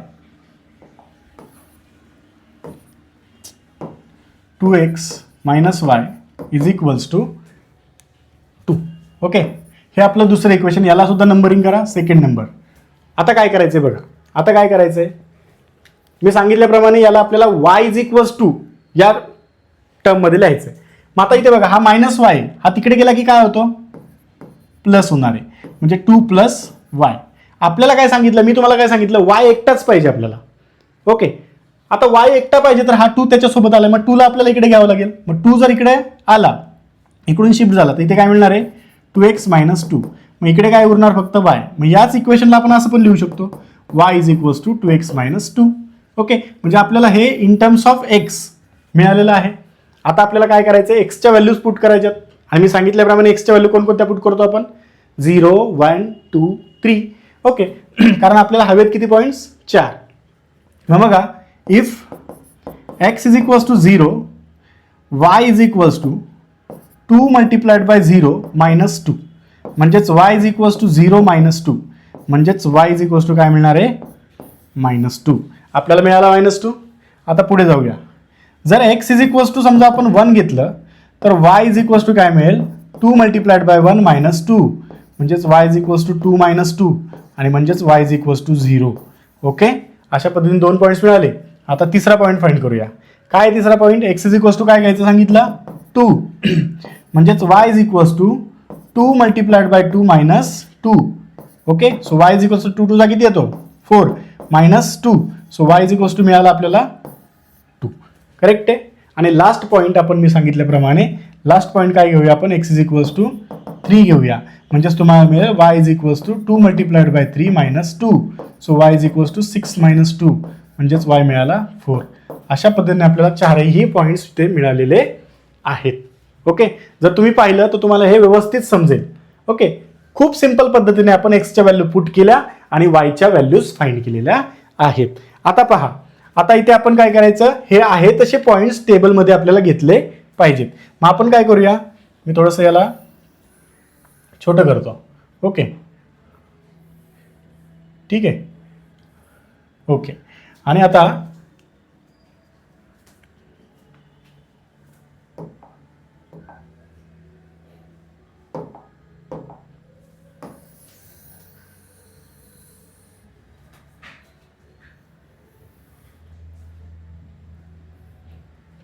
2x minus y is equals to 2. Okay, हे आपलं दुसरं इक्वेशन, याला सुद्धा नंबरिंग करा, सेकंड नंबर. आता काय करायचंय बघा, आता काय करायचंय, मी सांगितल्याप्रमाणे याला आपल्याला y इज इक्वल्स टू या टर्ममध्ये लिहायचंय. मग आता इथे बघा हा मायनस वाय हा तिकडे गेला की काय होतो, प्लस होणार आहे, म्हणजे 2 प्लस वाय. आपल्याला काय सांगितलं, मी तुम्हाला काय सांगितलं, y एकटाच पाहिजे आपल्याला. ओके, आता y एकटा पाहिजे तर हा 2 त्याच्यासोबत आला, मग 2 ला आपल्याला इकडे घ्यावं लागेल. मग 2 जर इकडे आला, इकडून शिफ्ट झाला, तर इथे काय मिळणार आहे, 2x मायनस 2. मग इकडे काय उरणार, फक्त y. मग याच इक्वेशनला आपण असं पण लिहू शकतो, y is equals to 2x minus 2. Okay, म्हणजे आपल्याला हे इन टर्म्स ऑफ x मिळालेलं आहे. आता आपल्याला काय करायचं, एक्सच्या व्हॅल्यूज पुट करायच्यात, आणि मी सांगितल्याप्रमाणे एक्सच्या व्हॅल्यू कोणकोणत्या पुट करतो आपण, 0, 1, 2, 3. ओके, कारण आपल्याला हवेत किती पॉईंट्स, 4. मग बघा, if x is equals to 0, y is equals to 2 multiplied by 0 minus 2, म्हणजेच y is equals to 0 minus 2, म्हणजेच y इज इक्वल्स टू काय मिळणार आहे, -2. आपल्याला मिळाला -2. आता पुढे जाऊया. जर x इज इक्वल्स टू समजा आपण 1 घेतलं, तर y इज इक्वल्स टू काय मिळेल, 2 मल्टिप्लाइड बाय 1 -2, म्हणजेच y इज इक्वल्स टू 2 - 2, आणि म्हणजेच y is equals to 0. Okay, अशा पद्धतीने 2 पॉईंट्स मिळाले. आता तिसरा पॉईंट फाइंड करूया. काय तिसरा point, x is equals to काय घ्यायचं सांगितलं, 2, म्हणजेच y is equals to 2 multiplied by 2 -2. Okay, so y is equals to 2 चा किती येतो, 4 -2. So y is equals to मिळाला आपल्याला 2. करेक्ट आहे. आणि लास्ट पॉईंट आपण मी सांगितल्याप्रमाणे लास्ट पॉईंट काय घेऊया आपण, x इज इक्वल्स टू 3 घेऊया, म्हणजेच तुम्हाला मिळेल y is equals to 2 multiplied by 3 -2. So y is equals to 6 - 2, म्हणजेच y मिळाला 4. अशा पद्धतीने आपल्याला चारही पॉईंट्स इथे मिळालेले आहेत. ओके, जर तुम्ही पाहिलं तर तुम्हाला हे व्यवस्थित समजेल. ओके, खूप सिंपल पद्धतीने आपण एक्सच्या व्हॅल्यू पुट केल्या आणि वायच्या व्हॅल्यूज फाइंड केलेल्या आहेत. आता पहा, आता इथे आपण काय करायचं, हे आहे तसे पॉईंट्स टेबलमध्ये आपल्याला घेतले पाहिजेत. मग आपण काय करूया, मी थोडंसं याला छोटं करतो. ओके, ठीक आहे. ओके, आणि आता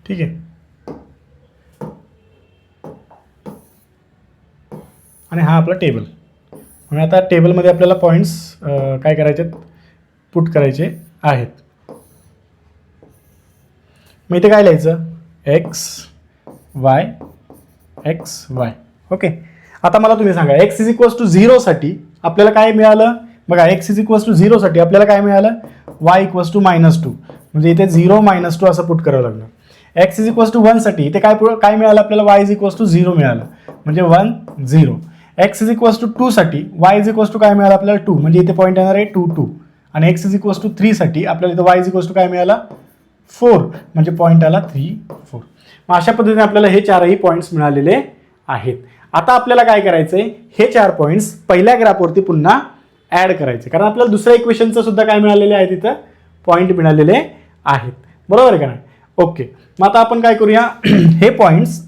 ठीक आहे, आणि हा आपला टेबल. मग आता टेबलमध्ये आपल्याला पॉईंट्स काय करायचे, पुट करायचे आहेत. मग इथे काय लिहायचं, एक्स वाय. ओके, आता मला तुम्ही सांगा, एक्स इज इक्वल्स टू 0 साठी आपल्याला काय मिळालं, बघा एक्स इज इक्वल्स टू 0 साठी आपल्याला काय मिळालं, वाय इक्वल्स टू -2, म्हणजे इथे 0 -2 असं पुट करावं लागणार. एक्स इज इक्वल्स टू 1 साठी इथे काय मिळालं आपल्याला, वाय इज इक्वल्स टू 0 मिळालं, म्हणजे 1 0. एक्स इज इक्वल्स टू 2 साठी वाय इज इक्वल्स टू काय मिळालं आपल्याला 2, म्हणजे इथे पॉईंट येणार आहे 2 2. आणि एक्स इज इक्वल्स टू 3 साठी आपल्याला इथे वाय इज इक्वल्स टू काय मिळाला 4, म्हणजे पॉईंट आला 3 4. मग अशा पद्धतीने आपल्याला हे चारही पॉईंट्स मिळालेले आहेत. आता आपल्याला काय करायचंय, हे 4 पॉईंट्स पहिल्या ग्राफवरती पुन्हा ऍड करायचे, कारण आपल्याला दुसऱ्या इक्वेशनचं सुद्धा काय मिळालेले आहे, तिथं पॉईंट मिळालेले आहेत. बरोबर आहे का नाही. ओके, मग आता आपण काय करूया, हे पॉईंट्स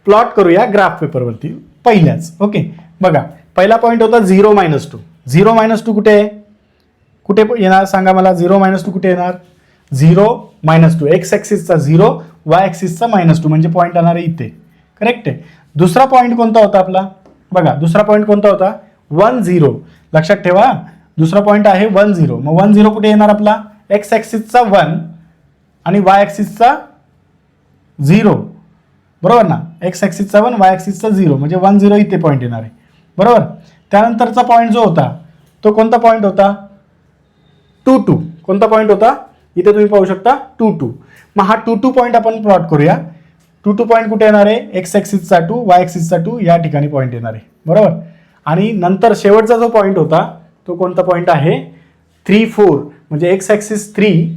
प्लॉट करूया ग्राफ पेपरवरती पहिल्याच. ओके, बघा पहिला पॉईंट होता 0 -2. 0 -2 कुठे आहे, कुठे येणार सांगा मला, 0 -2 कुठे येणार, 0 -2 एक्स ॲक्सिसचा 0, वाय ॲक्सिसचा -2, म्हणजे पॉईंट येणार आहे इथे. करेक्ट आहे. दुसरा पॉईंट कोणता होता आपला, बघा दुसरा पॉईंट कोणता होता, 1 0. लक्षात ठेवा, दुसरा पॉईंट आहे 1 0. मग 1 0 कुठे येणार आपला, एक्स ॲक्सिसचा 1 आणि वाय ॲक्सिसचा 0. बरोबर ना, एक्स ॲक्सिसचा 1 वाय ॲक्सिसचा 0, म्हणजे 1 0 इथे पॉईंट येणार आहे. बरोबर. त्यानंतरचा पॉईंट जो होता तो कोणता पॉईंट होता, 2 2. कोणता पॉईंट होता, इथे तुम्ही पाहू शकता 2 2. मग हा 2 2 पॉईंट आपण प्लॉट करूया. 2 2 पॉईंट कुठे येणार आहे, एक्स ॲक्सिसचा 2 वाय ॲक्सिसचा 2 या ठिकाणी पॉईंट येणार आहे. बरोबर. आणि नंतर शेवटचा जो पॉईंट होता तो कोणता पॉईंट आहे 3 4, म्हणजे एक्स ॲक्सिस 3,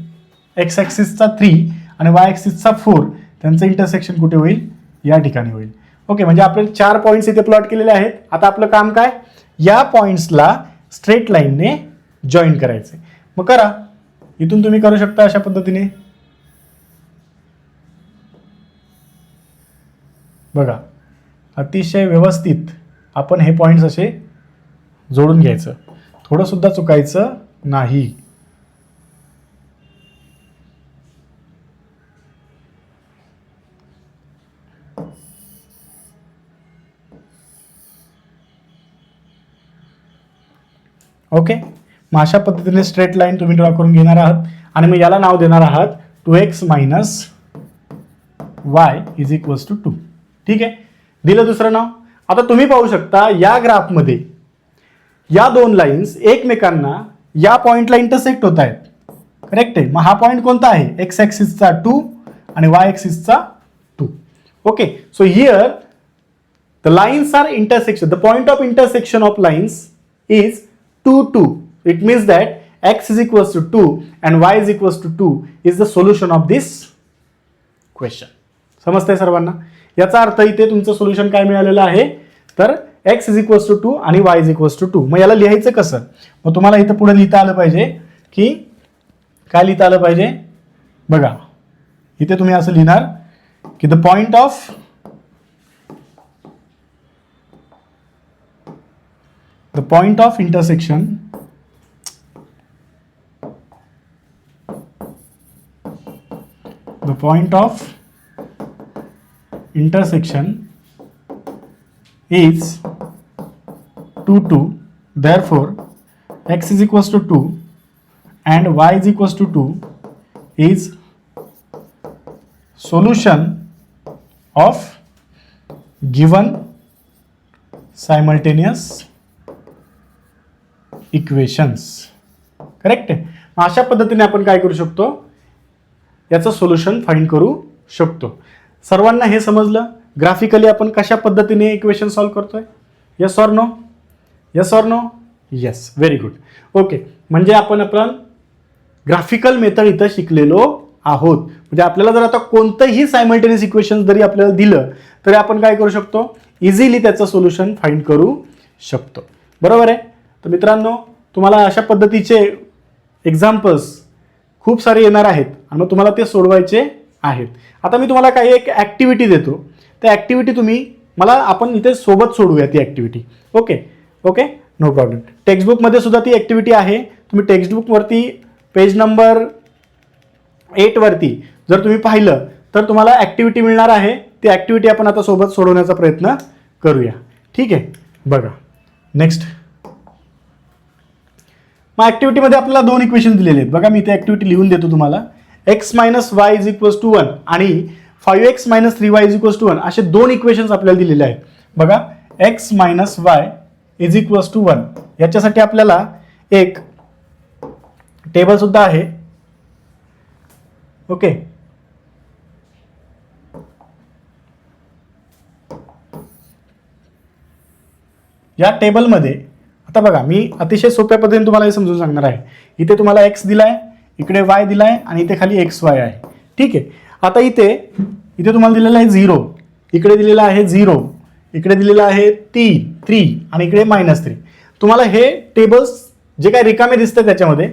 एक्स ॲक्सिसचा 3 आणि वाय ॲक्सिसचा 4, त्यांचं इंटरसेक्शन कुठे होईल, या ठिकाणी होईल. ओके, म्हणजे आपण 4 पॉईंट्स इथे प्लॉट केलेले आहेत. आता आपलं काम काय, या पॉईंट्सला स्ट्रेट लाईनने जॉईन करायचे. मग करा, इथून तुम्ही करू शकता अशा पद्धतीने. बघा, अतिशय व्यवस्थित आपण हे पॉईंट्स असे जोडून घ्यायचं, थोडं सुद्धा चुकायचं नाही. ओके, मग अशा पद्धतीने स्ट्रेट लाईन तुम्ही ड्रॉ करून घेणार आहात आणि मग याला नाव देणार आहात 2x minus y is equals to 2. ठीक आहे, दिलं दुसरं नाव. आता तुम्ही पाहू शकता या ग्राफमध्ये या दोन लाईन्स एकमेकांना या पॉईंटला इंटरसेक्ट होत आहेत. करेक्ट आहे. मग हा पॉईंट कोणता आहे, एक्स ॲक्सिसचा 2 आणि वाय ॲक्सिसचा 2. Okay, so here the lines are intersection, the point of intersection of lines is 2 2. It means that x is equals to 2 and y is equals to 2 is the solution of this question. समजतंय सर्वांना? याचा अर्थ इथे तुमचं solution काय मिळालेलं आहे, तर x is equals to 2 आणि y is equals to 2. मग याला लिहायचं कसं, मग तुम्हाला इथं पुढे लिहिता आलं पाहिजे की काय लिहिता आलं पाहिजे. बघा, इथे तुम्ही असं लिहिणार की the point of intersection is 2 2. Therefore x is equals to 2 and y is equals to 2 is solution of given simultaneous equations. Correct आहे. अशा पद्धतीने आपण काय करू शकतो, याचं सोल्युशन फाइंड करू शकतो. सर्वांना हे समजलं ग्राफिकली आपण कशा पद्धतीने इक्वेशन सॉल्व करतोय. Yes or no, yes or no, yes, very good. Okay, म्हणजे आपण ग्राफिकल मेथड इथं शिकलेलो आहोत. म्हणजे आपल्याला जर आता कोणतंही सायमल्टेनियस इक्वेशन जरी आपल्याला दिलं तरी आपण काय करू शकतो, इझिली त्याचं सोल्युशन फाइंड करू शकतो. बरोबर आहे. तर मित्रांनो, तुम्हाला अशा पद्धतीचे एक्झाम्पल्स खूप सारे येणार आहेत आणि मग तुम्हाला ते सोडवायचे आहेत. आता मी तुम्हाला काही एक ॲक्टिव्हिटी देतो, त्या ॲक्टिव्हिटी तुम्ही आपण इथे सोबत सोडूया ती activity. Okay okay, no problem. टेक्स्टबुकमध्ये सुद्धा ती ॲक्टिव्हिटी आहे. तुम्ही टेक्स्टबुकवरती पेज नंबर 8 वरती जर तुम्ही पाहिलं तर तुम्हाला ॲक्टिव्हिटी मिळणार आहे. ती ॲक्टिव्हिटी आपण आता सोबत सोडवण्याचा प्रयत्न करूया. ठीक आहे, बघा नेक्स्ट. मग ॲक्टिव्हिटीमध्ये आपल्याला 2 इक्वेशन दिलेले आहेत. बघा, मी इथे ॲक्टिव्हिटी लिहून देतो तुम्हाला. X minus y is equals to 1 आणि 5x minus 3y is equals to 1 असे 2 इक्वेशन्स आपल्याला दिलेले आहेत. बघा, x minus y is equals to 1 याच्यासाठी आपल्याला एक टेबल सुद्धा आहे. ओके, या टेबलमध्ये आता बघा, मी अतिशय सोप्या पद्धतीने तुम्हाला हे समजून सांगणार आहे. इथे तुम्हाला एक्स दिलाय, इकडे वाय दिलाय आणि इथे खाली एक्स वाय आहे. ठीक आहे. आता इथे तुम्हाला दिलेलं आहे 0, इकडे दिलेलं आहे 0, इकडे दिलेलं आहे 3 आणि इकडे -3. तुम्हाला हे टेबल्स जे काही रिकामे दिसतं त्याच्यामध्ये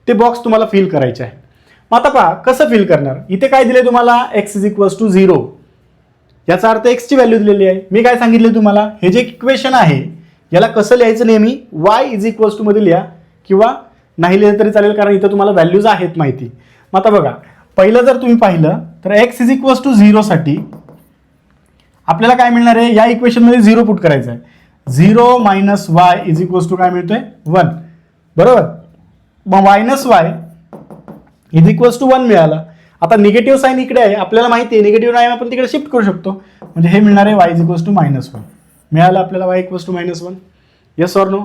ते बॉक्स तुम्हाला फिल करायचे आहे. मग आता पहा कसं फिल करणार. इथे काय दिले तुम्हाला, एक्स इज इक्वल्स टू 0, याचा अर्थ एक्सची व्हॅल्यू दिलेली आहे. मी काय सांगितले तुम्हाला, हे जे इक्वेशन आहे याला कसं लिहायचं, नेहमी y इज इक्वल्स टू मध्ये लिहा किंवा नाही लिहिलं तरी चालेल, कारण इथं तुम्हाला व्हॅल्यूज आहेत माहिती. मग आता बघा, पहिलं जर तुम्ही पाहिलं तर x इज इक्वल्स टू 0 साठी आपल्याला काय मिळणार आहे, या इक्वेशनमध्ये 0 पुट करायचं आहे. 0 minus y is equals to काय मिळतोय 1. बरोबर. मग minus y is equals to 1 मिळाला. आता निगेटिव्ह साईन इकडे आहे, आपल्याला माहिती आहे निगेटिव्ह नाही आपण तिकडे शिफ्ट करू शकतो. म्हणजे हे मिळणार आहे y इज इक्वल्स टू -1 मिळालं आपल्याला, y equals to -1. Yes or no.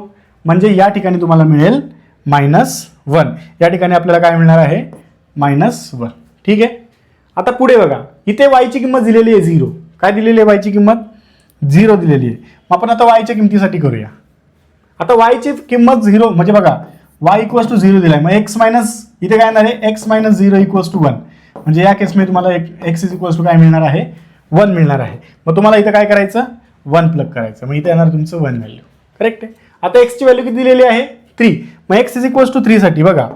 म्हणजे या ठिकाणी तुम्हाला मिळेल -1. या ठिकाणी आपल्याला काय मिळणार आहे, -1. ठीक आहे. आता पुढे बघा, इथे y ची किंमत दिलेली आहे 0. काय दिलेली आहे, y ची किंमत 0 दिलेली आहे. मग आपण आता y च्या किमतीसाठी करूया. आता वायची किंमत 0 म्हणजे बघा y इक्वल्स टू 0 दिलाय, मग x मायनस इथे काय येणार आहे x मायनस 0 इक्वल्स टू 1. म्हणजे या केसमध्ये तुम्हाला x इज इक्वल्स टू काय मिळणार आहे 1 मिळणार आहे. मग तुम्हाला इथं काय करायचं 1 प्लग करायचं, मग इथे येणार तुमचं 1 व्हॅल्यू. करेक्ट आहे. आता x ची व्हॅल्यू किती दिलेली आहे 3. मग x इज इक्वल्स टू 3 साठी बघा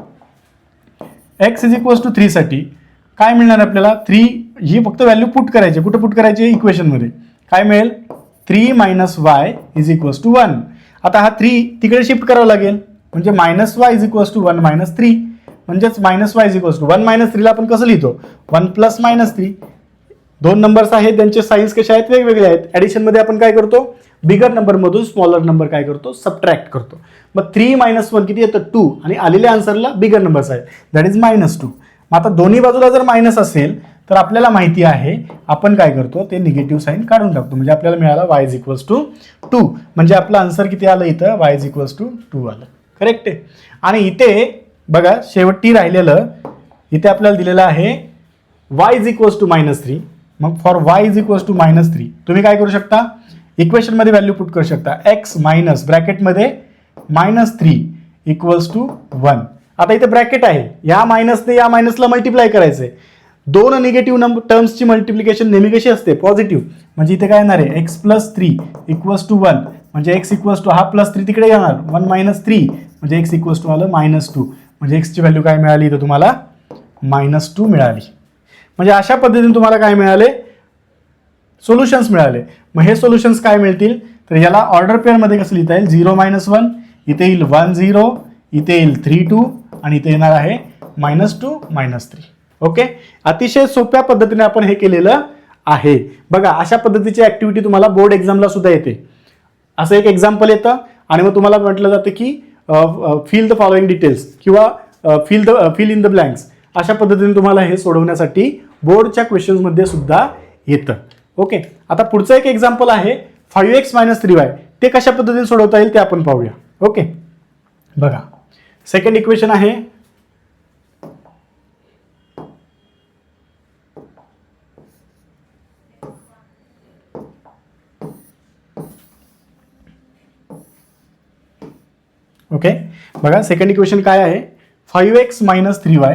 x इज इक्वल्स टू 3 साठी काय मिळणार आपल्याला 3 ही फक्त व्हॅल्यू पुट करायची. कुठं पुट करायची इक्वेशनमध्ये काय मिळेल 3 minus y is equals to 1. आता हा 3 तिकडे शिफ्ट करावं लागेल म्हणजे minus y is equals to 1 minus 3 म्हणजेच minus y is equals to 1 minus 3 ला आपण कसं लिहितो 1 प्लस मायनस 3. दोन नंबर्स आहेत त्यांचे साईन्स कसे आहेत वेगवेगळे आहेत. ॲडिशन मध्ये आपण काय करतो बिगर नंबर मधून स्मॉलर नंबर काय करतो सबट्रॅक्ट करतो. मग 3 मायनस 1 किती येतं 2 आणि आलेल्या आन्सरला बिगर नंबर्स आहेत दॅट इज -2. मग आता दोन्ही बाजूला जर मायनस असेल तर आपल्याला माहिती आहे आपण काय करतो ते निगेटिव्ह साईन काढून टाकतो. म्हणजे आपल्याला मिळाला y इज इक्वल्स टू 2. म्हणजे आपलं आन्सर किती आलं इथं y इज इक्वल्स टू 2 आलं. करेक्ट आहे. आणि इथे बघा शेवटी राहिलेलं इथे आपल्याला दिलेलं आहे y इज इक्वल्स टू -3. मग for y is equals to -3 तुम्ही काय करू शकता इक्वेशनमध्ये व्हॅल्यू पुट करू शकता x मायनस ब्रॅकेटमध्ये -3 इक्वल्स टू 1. आता इथे ब्रॅकेट आहे या मायनसने या मायनसला मल्टिप्लाय करायचंय. दोन निगेटिव्ह नंबर टर्म्सची मल्टिप्लिकेशन नेहमी कशी असते पॉझिटिव्ह. म्हणजे इथे काय येणार आहे x प्लस 3 इक्वल्स टू 1 म्हणजे x इक्वल्स टू हा प्लस 3 तिकडे येणार 1 मायनस 3 म्हणजे x इक्वल्स टू आलं -2. म्हणजे x ची व्हॅल्यू काय मिळाली इथं तुम्हाला -2 मिळाली. म्हणजे अशा पद्धतीने तुम्हाला काय मिळाले सोल्युशन्स मिळाले. मग हे सोल्युशन्स काय मिळतील तर याला ऑर्डर पेअरमध्ये कसं लिहिता येईल 0 -1 इथे येईल 1 0 इथे येईल 3 2 आणि इथे येणार आहे -2 -3. ओके अतिशय सोप्या पद्धतीने आपण हे केलेलं आहे. बघा अशा पद्धतीची ऍक्टिव्हिटी तुम्हाला बोर्ड एक्झामला सुद्धा येते. असं एक एक्झाम्पल येतं आणि मग तुम्हाला म्हटलं जातं की फिल द फॉलोइंग डिटेल्स किंवा फिल इन द ब्लँक्स. अशा पद्धतीने तुम्हाला हे सोडवण्यासाठी बोर्डच्या क्वेश्चन्समध्ये सुद्धा येतं. ओके आता पुढचं एक एक्झाम्पल आहे 5x - 3y. ते कशा पद्धतीने सोडवता येईल ते आपण पाहूया. ओके बघा सेकंड इक्वेशन आहे ओके बघा सेकंड इक्वेशन काय आहे 5x - 3y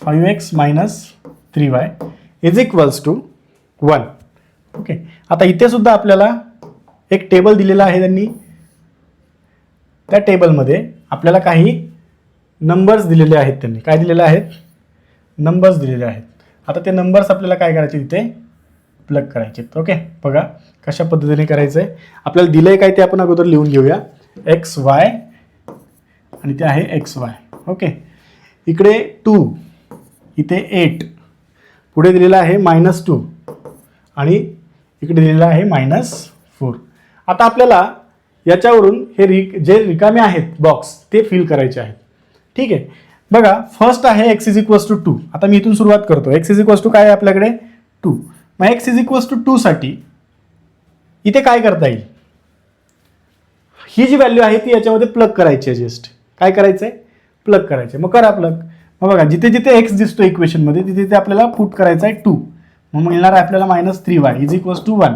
5x - 3y is equals to 1. Okay आता इथे सुद्धा आपल्याला एक टेबल दिलेला आहे त्यांनी. त्या टेबलमध्ये आपल्याला काही नंबर्स दिलेले आहेत. त्यांनी काय दिलेले आहेत नंबर्स दिलेले आहेत. आता ते नंबर्स आपल्याला काय करायचे इथे प्लग करायचे. ओके बघा कशा पद्धतीने करायचं आहे. आपल्याला दिलंय काय ते आपण अगोदर लिहून घेऊया XY आणि ते आहे XY. ओके इकडे 2 इथे 8 पुढे दिलेलं आहे -2 आणि इकडे दिलेलं आहे -4. आता आपल्याला याच्यावरून हे जे रिकामे आहेत बॉक्स ते फिल करायचे आहेत. ठीक आहे बघा फर्स्ट आहे x इज इक्वल्स टू 2. आता मी इथून सुरुवात करतो. x इज इक्वल्स टू काय आहे आपल्याकडे 2. मग x इज इक्वल्स टू 2 साठी इथे काय करता येईल ही जी व्हॅल्यू आहे ती याच्यामध्ये प्लग करायची आहे. जस्ट काय करायचं आहे प्लग करायचे. मग करा प्लग. मग बघा जिथे जिथे x दिसतो इक्वेशनमध्ये तिथे तिथे आपल्याला पुट करायचं आहे 2. मग मिळणार आहे आपल्याला -3y इज इक्वल्स टू 1.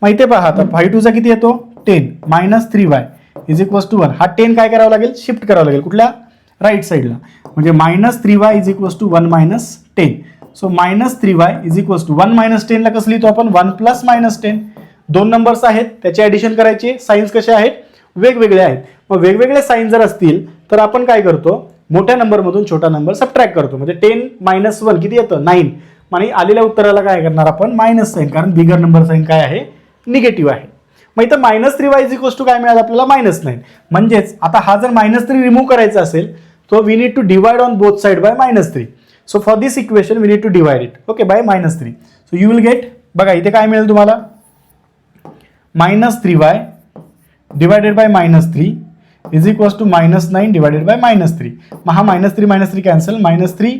मग इथे पहा आता 5 2 चा किती येतो 10 -3y इज इक्वल्स टू 1. हा 10 काय करावं लागेल शिफ्ट करावं लागेल कुठल्या राईट साईडला. म्हणजे -3y is equals to 1 - 10. So -3y is equals to 1 - 10 ला कसं लिहितो आपण 1 प्लस -10. दोन नंबर्स आहेत त्याचे ऍडिशन करायचे. साईन्स कसे आहेत वेगवेगळे आहेत. मग वेगवेगळे साईन जर असतील तर आपण काय करतो मोठ्या नंबरमधून छोटा नंबर सबट्रॅक्ट करतो. म्हणजे 10 - 1 किती येतं 9. आणि आलेल्या उत्तराला काय करणार आपण मायनस साईन कारण बिगर नंबर साईन काय आहे निगेटिव्ह आहे. मग इथं -3y इज इक्वल्स टू काय मिळालं आपल्याला -9. म्हणजेच आता हा जर -3 रिमूव्ह करायचा असेल तो we need to divide on both side by -3. So for this equation we need to divide it okay by -3. So you will get बघा इथे काय मिळेल तुम्हाला -3y divided by -3 is equals to -9 divided by -3. मग हा -3 cancel -3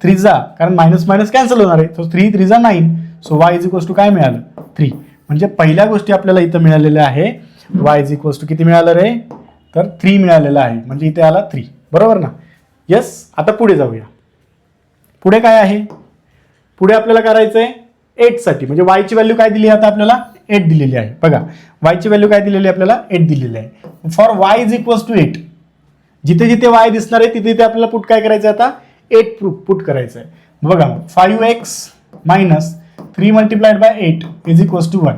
3 जा कारण minus cancel होणार आहे. सो 3 3 जा 9. So y is equals to काय मिळालं 3. म्हणजे पहिल्या गोष्टी आपल्याला इथं मिळालेल्या आहे y इज इक्वल्स टू किती मिळालं रे तर 3 मिळालेलं आहे. म्हणजे इथे आला 3 बरोबर ना. येस आता पुढे जाऊया. पुढे काय आहे पुढे आपल्याला करायचं आहे 8 साठी. म्हणजे y ची व्हॅल्यू काय दिली आता आपल्याला 8 दिलेली आहे. बघा वायची व्हॅल्यू काय दिलेली आहे आपल्याला 8 दिलेली आहे. For y is equals to 8, जिथे जिथे वाय दिसणार आहे तिथे तिथे आपल्याला पुट काय करायचं आहे, आता 8 पुट करायचं आहे. बघा 5x minus 3 multiplied by 8 is equals to 1.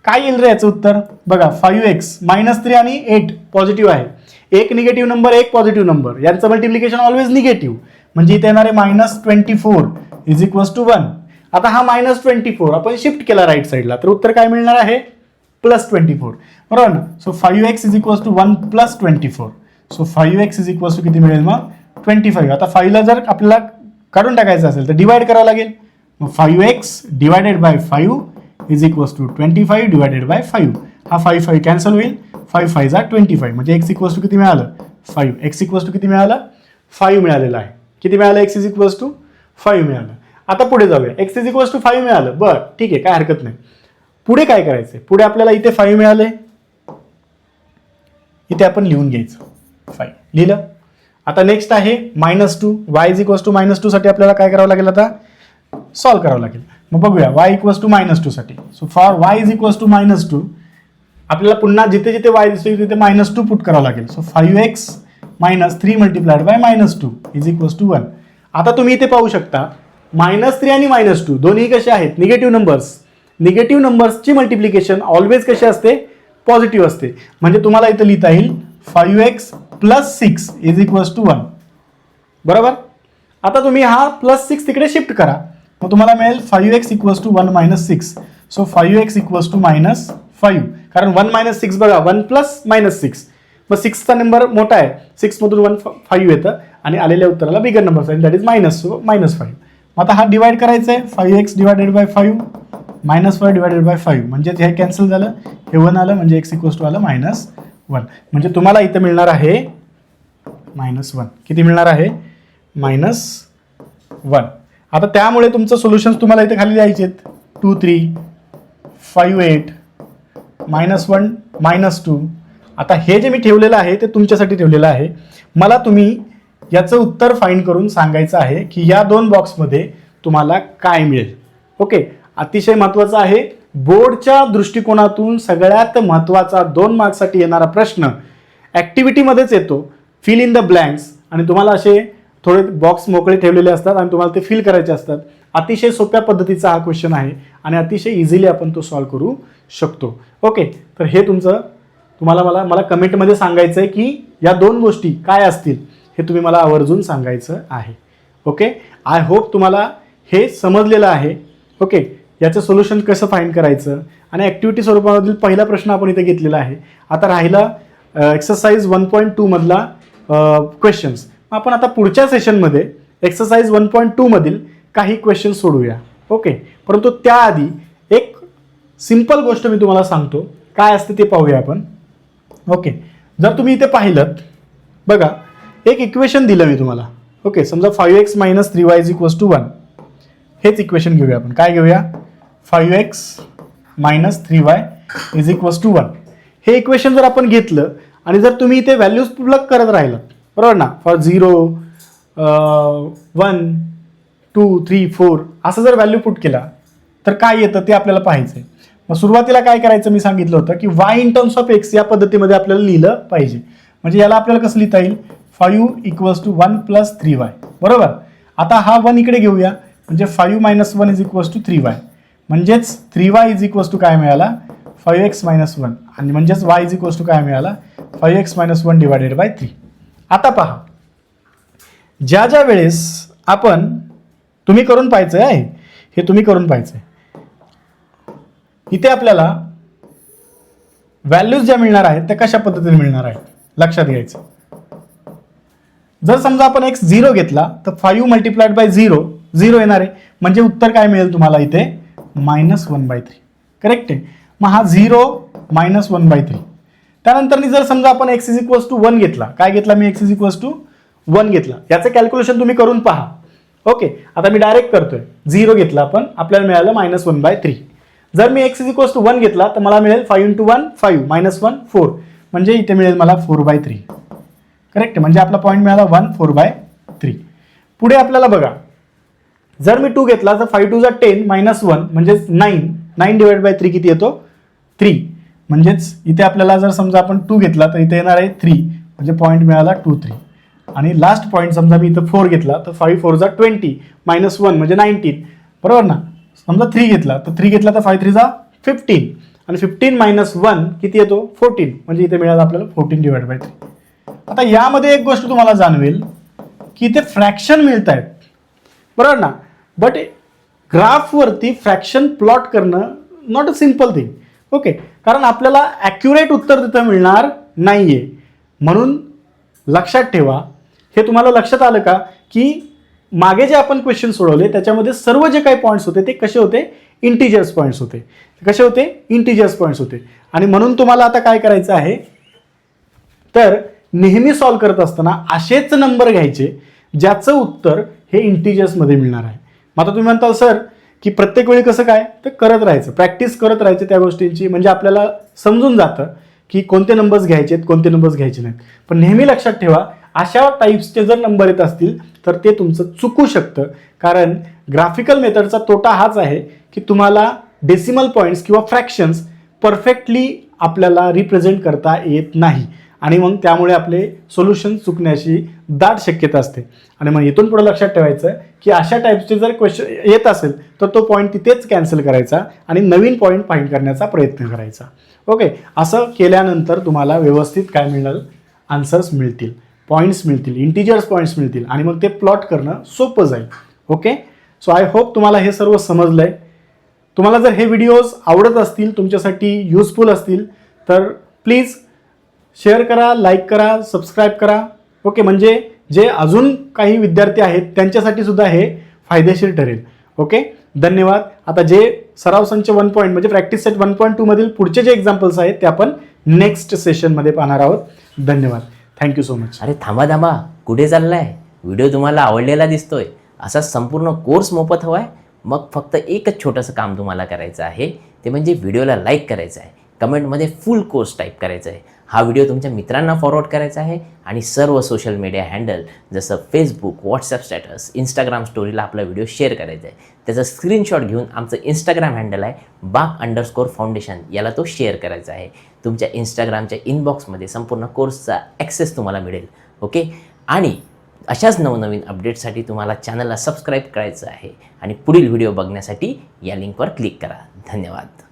काय येईल रे याचं उत्तर? बघा 5x मायनस 3 आणि 8 पॉझिटिव्ह आहे, एक निगेटिव्ह नंबर एक पॉझिटिव्ह नंबर, यांचं मल्टिप्लिकेशन ऑलवेज निगेटिव्ह, म्हणजे इथे येणार आहे -24 इज इक्वल्स टू 1. आता हा -24 आपण शिफ्ट केला राईट साईडला, तर उत्तर काय मिळणार आहे +24, बरोबर ना. So 5x is equals to 1 + 24. So 5x is equals to किती मिळेल मग 25. आता 5 ला जर आपल्याला काढून टाकायचं असेल तर डिवाइड करावं लागेल. मग 5x divided by 5 is equals to 25 divided by 5. हा 5 कॅन्सल होईल, 5 5 जा 25, म्हणजे x इक्वल्स टू किती मिळालं 5. x इक्वल्स टू किती मिळालं 5 मिळालेलं आहे. किती मिळालं x इज इक्वल्स टू 5 मिळालं. आता पुढे जाऊया. x इज इक्वल्स टू 5 मिळालं, बरं ठीक आहे, काय हरकत नाही. पुढे काय करायचंय? पुढे आपल्याला इथे 5 मिळाले, इथे आपण लिहून घ्यायचं 5 लिहिलं. आता नेक्स्ट आहे -2. y इज इक्वल्स टू -2 साठी आपल्याला काय करावं लागेल, आता सॉल्व्ह करावं लागेल. मग बघूया y इक्वल्स टू -2 साठी. So for y is equals to -2 आपल्याला पुन्हा जिथे जिथे y दिसतो तिथे -2 पुट करावं लागेल. So 5x minus 3 multiplied by -2 is equals to 1. आता तुम्ही इथे पाहू शकता -3 आणि -2 दोन्ही कसे आहेत निगेटिव्ह नंबर्स. निगेटिव्ह नंबर्सची मल्टिप्लिकेशन ऑलवेज कशी असते पॉझिटिव्ह असते, म्हणजे तुम्हाला इथं लिहिता येईल 5x + 6 इज इक्वल्स टू 1, बरोबर. आता तुम्ही हा +6 तिकडे शिफ्ट करा, मग तुम्हाला मिळेल 5x equals to 1 - 6. So 5x equals to -5, कारण 1 - 6 बघा 1 + -6, मग 6चा नंबर मोठा आहे, 6 मधून 1 5 येतं आणि आलेल्या उत्तराला bigger number that is minus, so -5. मग आता हा डिवाइड करायचा आहे 5x divided by 5 -5 divided by 5, म्हणजे हे कॅन्सल झालं, हे 1 आलं, म्हणजे x इक्वल्स टू आलं -1. म्हणजे तुम्हाला इथं मिळणार आहे -1. किती मिळणार आहे -1. आता त्यामुळे तुमचं सोल्युशन तुम्हाला इथे खाली द्यायचे आहेत 2 3 5 8 -1 -2. आता हे जे मी ठेवलेलं आहे ते तुमच्यासाठी ठेवलेलं आहे. मला तुम्ही याचं उत्तर फाइंड करून सांगायचं आहे की या 2 बॉक्समध्ये तुम्हाला काय मिळेल. ओके, अतिशय महत्त्वाचं आहे. बोर्डच्या दृष्टिकोनातून सगळ्यात महत्त्वाचा 2 मार्क्ससाठी येणारा प्रश्न ॲक्टिव्हिटीमध्येच येतो, फिल इन द ब्लँक्स, आणि तुम्हाला असे थोडे बॉक्स मोकळे ठेवलेले असतात आणि तुम्हाला ते फिल करायचे असतात. अतिशय सोप्या पद्धतीचा हा क्वेश्चन आहे आणि अतिशय इझिली आपण तो सॉल्व्ह करू शकतो. ओके, तर हे तुमचं तुम्हाला मला कमेंटमध्ये सांगायचं आहे की या 2 गोष्टी काय असतील हे तुम्ही मला आवर्जून सांगायचं आहे. ओके, आय होप तुम्हाला हे समजलेलं आहे. ओके, याचं सोल्युशन कसं फाइंड करायचं आणि ॲक्टिव्हिटी स्वरूपामधील पहिला प्रश्न आपण इथे घेतलेला आहे. आता राहिला एक्सरसाइज 1.2 मधला क्वेश्चन्स. आपण आता पुढच्या सेशनमध्ये एक्सरसाइज 1.2 मधील काही क्वेश्चन सोडूया. ओके, परंतु त्याआधी एक सिंपल गोष्ट मी तुम्हाला सांगतो, काय असते ते पाहूया आपण. ओके, जर तुम्ही इथे पाहिलं बघा एक इक्वेशन दिलं मी तुम्हाला. ओके, समजा 5x - 3y is equals to 1. हेच इक्वेशन घेऊया आपण. काय घेऊया 5x - 3y is equals to 1. हे इक्वेशन जर आपण घेतलं आणि जर तुम्ही इथे व्हॅल्यूज प्लग करत राहिलात, बरोबर ना, फॉर 0 1 2 3 4 असं जर व्हॅल्यू पुट केला तर काय येतं ते आपल्याला पाहायचं आहे. मग सुरुवातीला काय करायचं मी सांगितलं होतं की y in terms of x या पद्धतीमध्ये आपल्याला लिहिलं पाहिजे. म्हणजे याला आपल्याला कसं लिहिता येईल 5 इक्वल्स टू 1 + 3y, बरोबर. आता हा 1 इकडे घेऊया, म्हणजे 5 - 1 इज इक्वल्स टू 3y, म्हणजेच 3y इज इक्वल्स टू काय मिळाला 5x - 1, आणि म्हणजेच y इज इक्वल्स टू काय मिळाला 5x - 1 डिवायडेड बाय 3. आता पहा, ज्या ज्या वेळेस आपण तुम्ही करून पाहायचं आहे, हे तुम्ही करून पाहायचं आहे. इथे आपल्याला व्हॅल्यूज ज्या मिळणार आहेत त्या कशा पद्धतीने मिळणार आहेत लक्षात घ्यायचं. जर समजा आपण x 0 घेतला तर 5 मल्टिप्लाइड बाय 0 0 येणार आहे, म्हणजे उत्तर काय मिळेल तुम्हाला इथे -1/3. करेक्ट आहे. मग हा 0 -1/3. त्यानंतर जर समजा आपण x इज इक्वल्स टू 1 घेतला, काय घेतला मी x इज इक्वल्स टू 1 घेतला, याचं कॅल्क्युलेशन तुम्ही करून पहा. ओके, आता मी डायरेक्ट करतोय. 0 घेतला आपण, आपल्याला मिळालं -1/3. जर मी x इज इक्वल्स टू 1 घेतला तर मला मिळेल 5 × 1 5 -1 4, म्हणजे इथे मिळेल मला 4/3. करेक्ट, म्हणजे आपला पॉईंट मिळाला 1 4/3. पुढे आपल्याला बघा, जर मी 2 घेतला तर 5 × 2 = 10 -1 म्हणजे 9 डिवाइड बाय 3 किती येतो 3 म्हणजेच इथे आपल्याला जर समजा आपण 2 घेतला तर इथे येणार आहे 3 म्हणजे पॉईंट मिळाला 2 3 आणि लास्ट पॉईंट समजा मी इथं 4 घेतला तर 5 4 जा 20 मायनस 1 म्हणजे 19 बरोबर ना. समजा 3 घेतला तर 3 घेतला तर 5 3 जा 15 आणि 15 मायनस 1 किती येतो 14 म्हणजे इथे मिळालं आपल्याला 14/3. आता यामध्ये एक गोष्ट तुम्हाला जाणवेल की इथे फ्रॅक्शन मिळत आहेत बरोबर ना. बट ग्राफवरती फ्रॅक्शन प्लॉट करणं not a simple thing. Okay, कारण आपल्याला ॲक्युरेट उत्तर तिथं मिळणार नाही आहे. म्हणून लक्षात ठेवा, हे तुम्हाला लक्षात आलं का की मागे जे आपण क्वेश्चन सोडवले त्याच्यामध्ये सर्व जे काही पॉईंट्स होते ते कसे होते इंटिजर्स पॉईंट्स होते. कसे होते इंटिजर्स पॉईंट्स होते. आणि म्हणून तुम्हाला आता काय करायचं आहे तर नेहमी सॉल्व करत असताना असेच नंबर घ्यायचे ज्याचं उत्तर हे इंटिजर्समध्ये मिळणार आहे. मग आता तुम्ही म्हणताल सर की प्रत्येक वेळी कसं काय तर करत राहायचं, प्रॅक्टिस करत राहायचं त्या गोष्टींची, म्हणजे आपल्याला समजून जातं की कोणते नंबर्स घ्यायचे कोणते नंबर्स घ्यायचे नाहीत. पण नेहमी लक्षात ठेवा अशा टाईप्सचे जर नंबर येत असतील तर ते तुमचं चुकू शकतं. कारण ग्राफिकल मेथडचा तोटा हाच आहे की तुम्हाला डेसिमल पॉईंट्स किंवा फ्रॅक्शन्स परफेक्टली आपल्याला रिप्रेझेंट करता येत नाही आणि मग त्यामुळे आपले सोल्युशन चुकण्याची दाट शक्यता असते. आणि मग इथून पुढे लक्षात ठेवायचं की अशा टाईपचे जर क्वेश्चन येत असेल तर तो पॉईंट तिथेच कॅन्सल करायचा आणि नवीन पॉईंट फाइंड करण्याचा प्रयत्न करायचा. ओके, असं केल्यानंतर तुम्हाला व्यवस्थित काय मिळेल आन्सर्स मिळतील, पॉईंट्स मिळतील, इंटिजर्स पॉईंट्स मिळतील आणि मग ते प्लॉट करणं सोपं जाईल. ओके, सो आय होप तुम्हाला हे सर्व समजलं आहे. तुम्हाला जर हे व्हिडिओज आवडत असतील, तुमच्यासाठी युजफुल असतील तर प्लीज शेअर करा, लाईक करा, सबस्क्राईब करा. ओके, म्हणजे जे अजून काही विद्यार्थी आहेत त्यांच्यासाठी सुद्धा हे फायदेशीर ठरेल. ओके, धन्यवाद. आता जे सराव संच 1 पॉईंट म्हणजे प्रॅक्टिस सेट 1.2 मधील पुढचे जे एक्झाम्पल्स आहेत ते आपण नेक्स्ट सेशनमध्ये पाहणार आहोत. धन्यवाद. Thank you so much. अरे थांबा, कुठे चाललाय? व्हिडिओ तुम्हाला आवडलेला दिसतोय. असा संपूर्ण कोर्स मोफत हवा आहे? मग फक्त एकच छोटंसं काम तुम्हाला करायचं आहे, ते म्हणजे व्हिडिओला लाईक करायचं आहे, कमेंटमध्ये फुल कोर्स टाईप करायचं आहे, हा व्हिडिओ तुमच्या मित्रांना फॉरवर्ड करायचा आहे आणि सर्व सोशल मीडिया हँडल जसं फेसबुक, व्हॉट्सअप स्टॅटस, इंस्टाग्राम स्टोरीला आपला व्हिडिओ शेअर करायचा आहे. त्याचा स्क्रीनशॉट घेऊन आमचं इंस्टाग्राम हँडल आहे BAG_फाउंडेशन, याला तो शेअर करायचा आहे. तुमच्या इंस्टाग्रामच्या इनबॉक्समध्ये संपूर्ण कोर्सचा ॲक्सेस तुम्हाला मिळेल. ओके, आणि अशाच नवनवीन अपडेट्ससाठी तुम्हाला चॅनलला सबस्क्राईब करायचं आहे आणि पुढील व्हिडिओ बघण्यासाठी या लिंकवर क्लिक करा. धन्यवाद.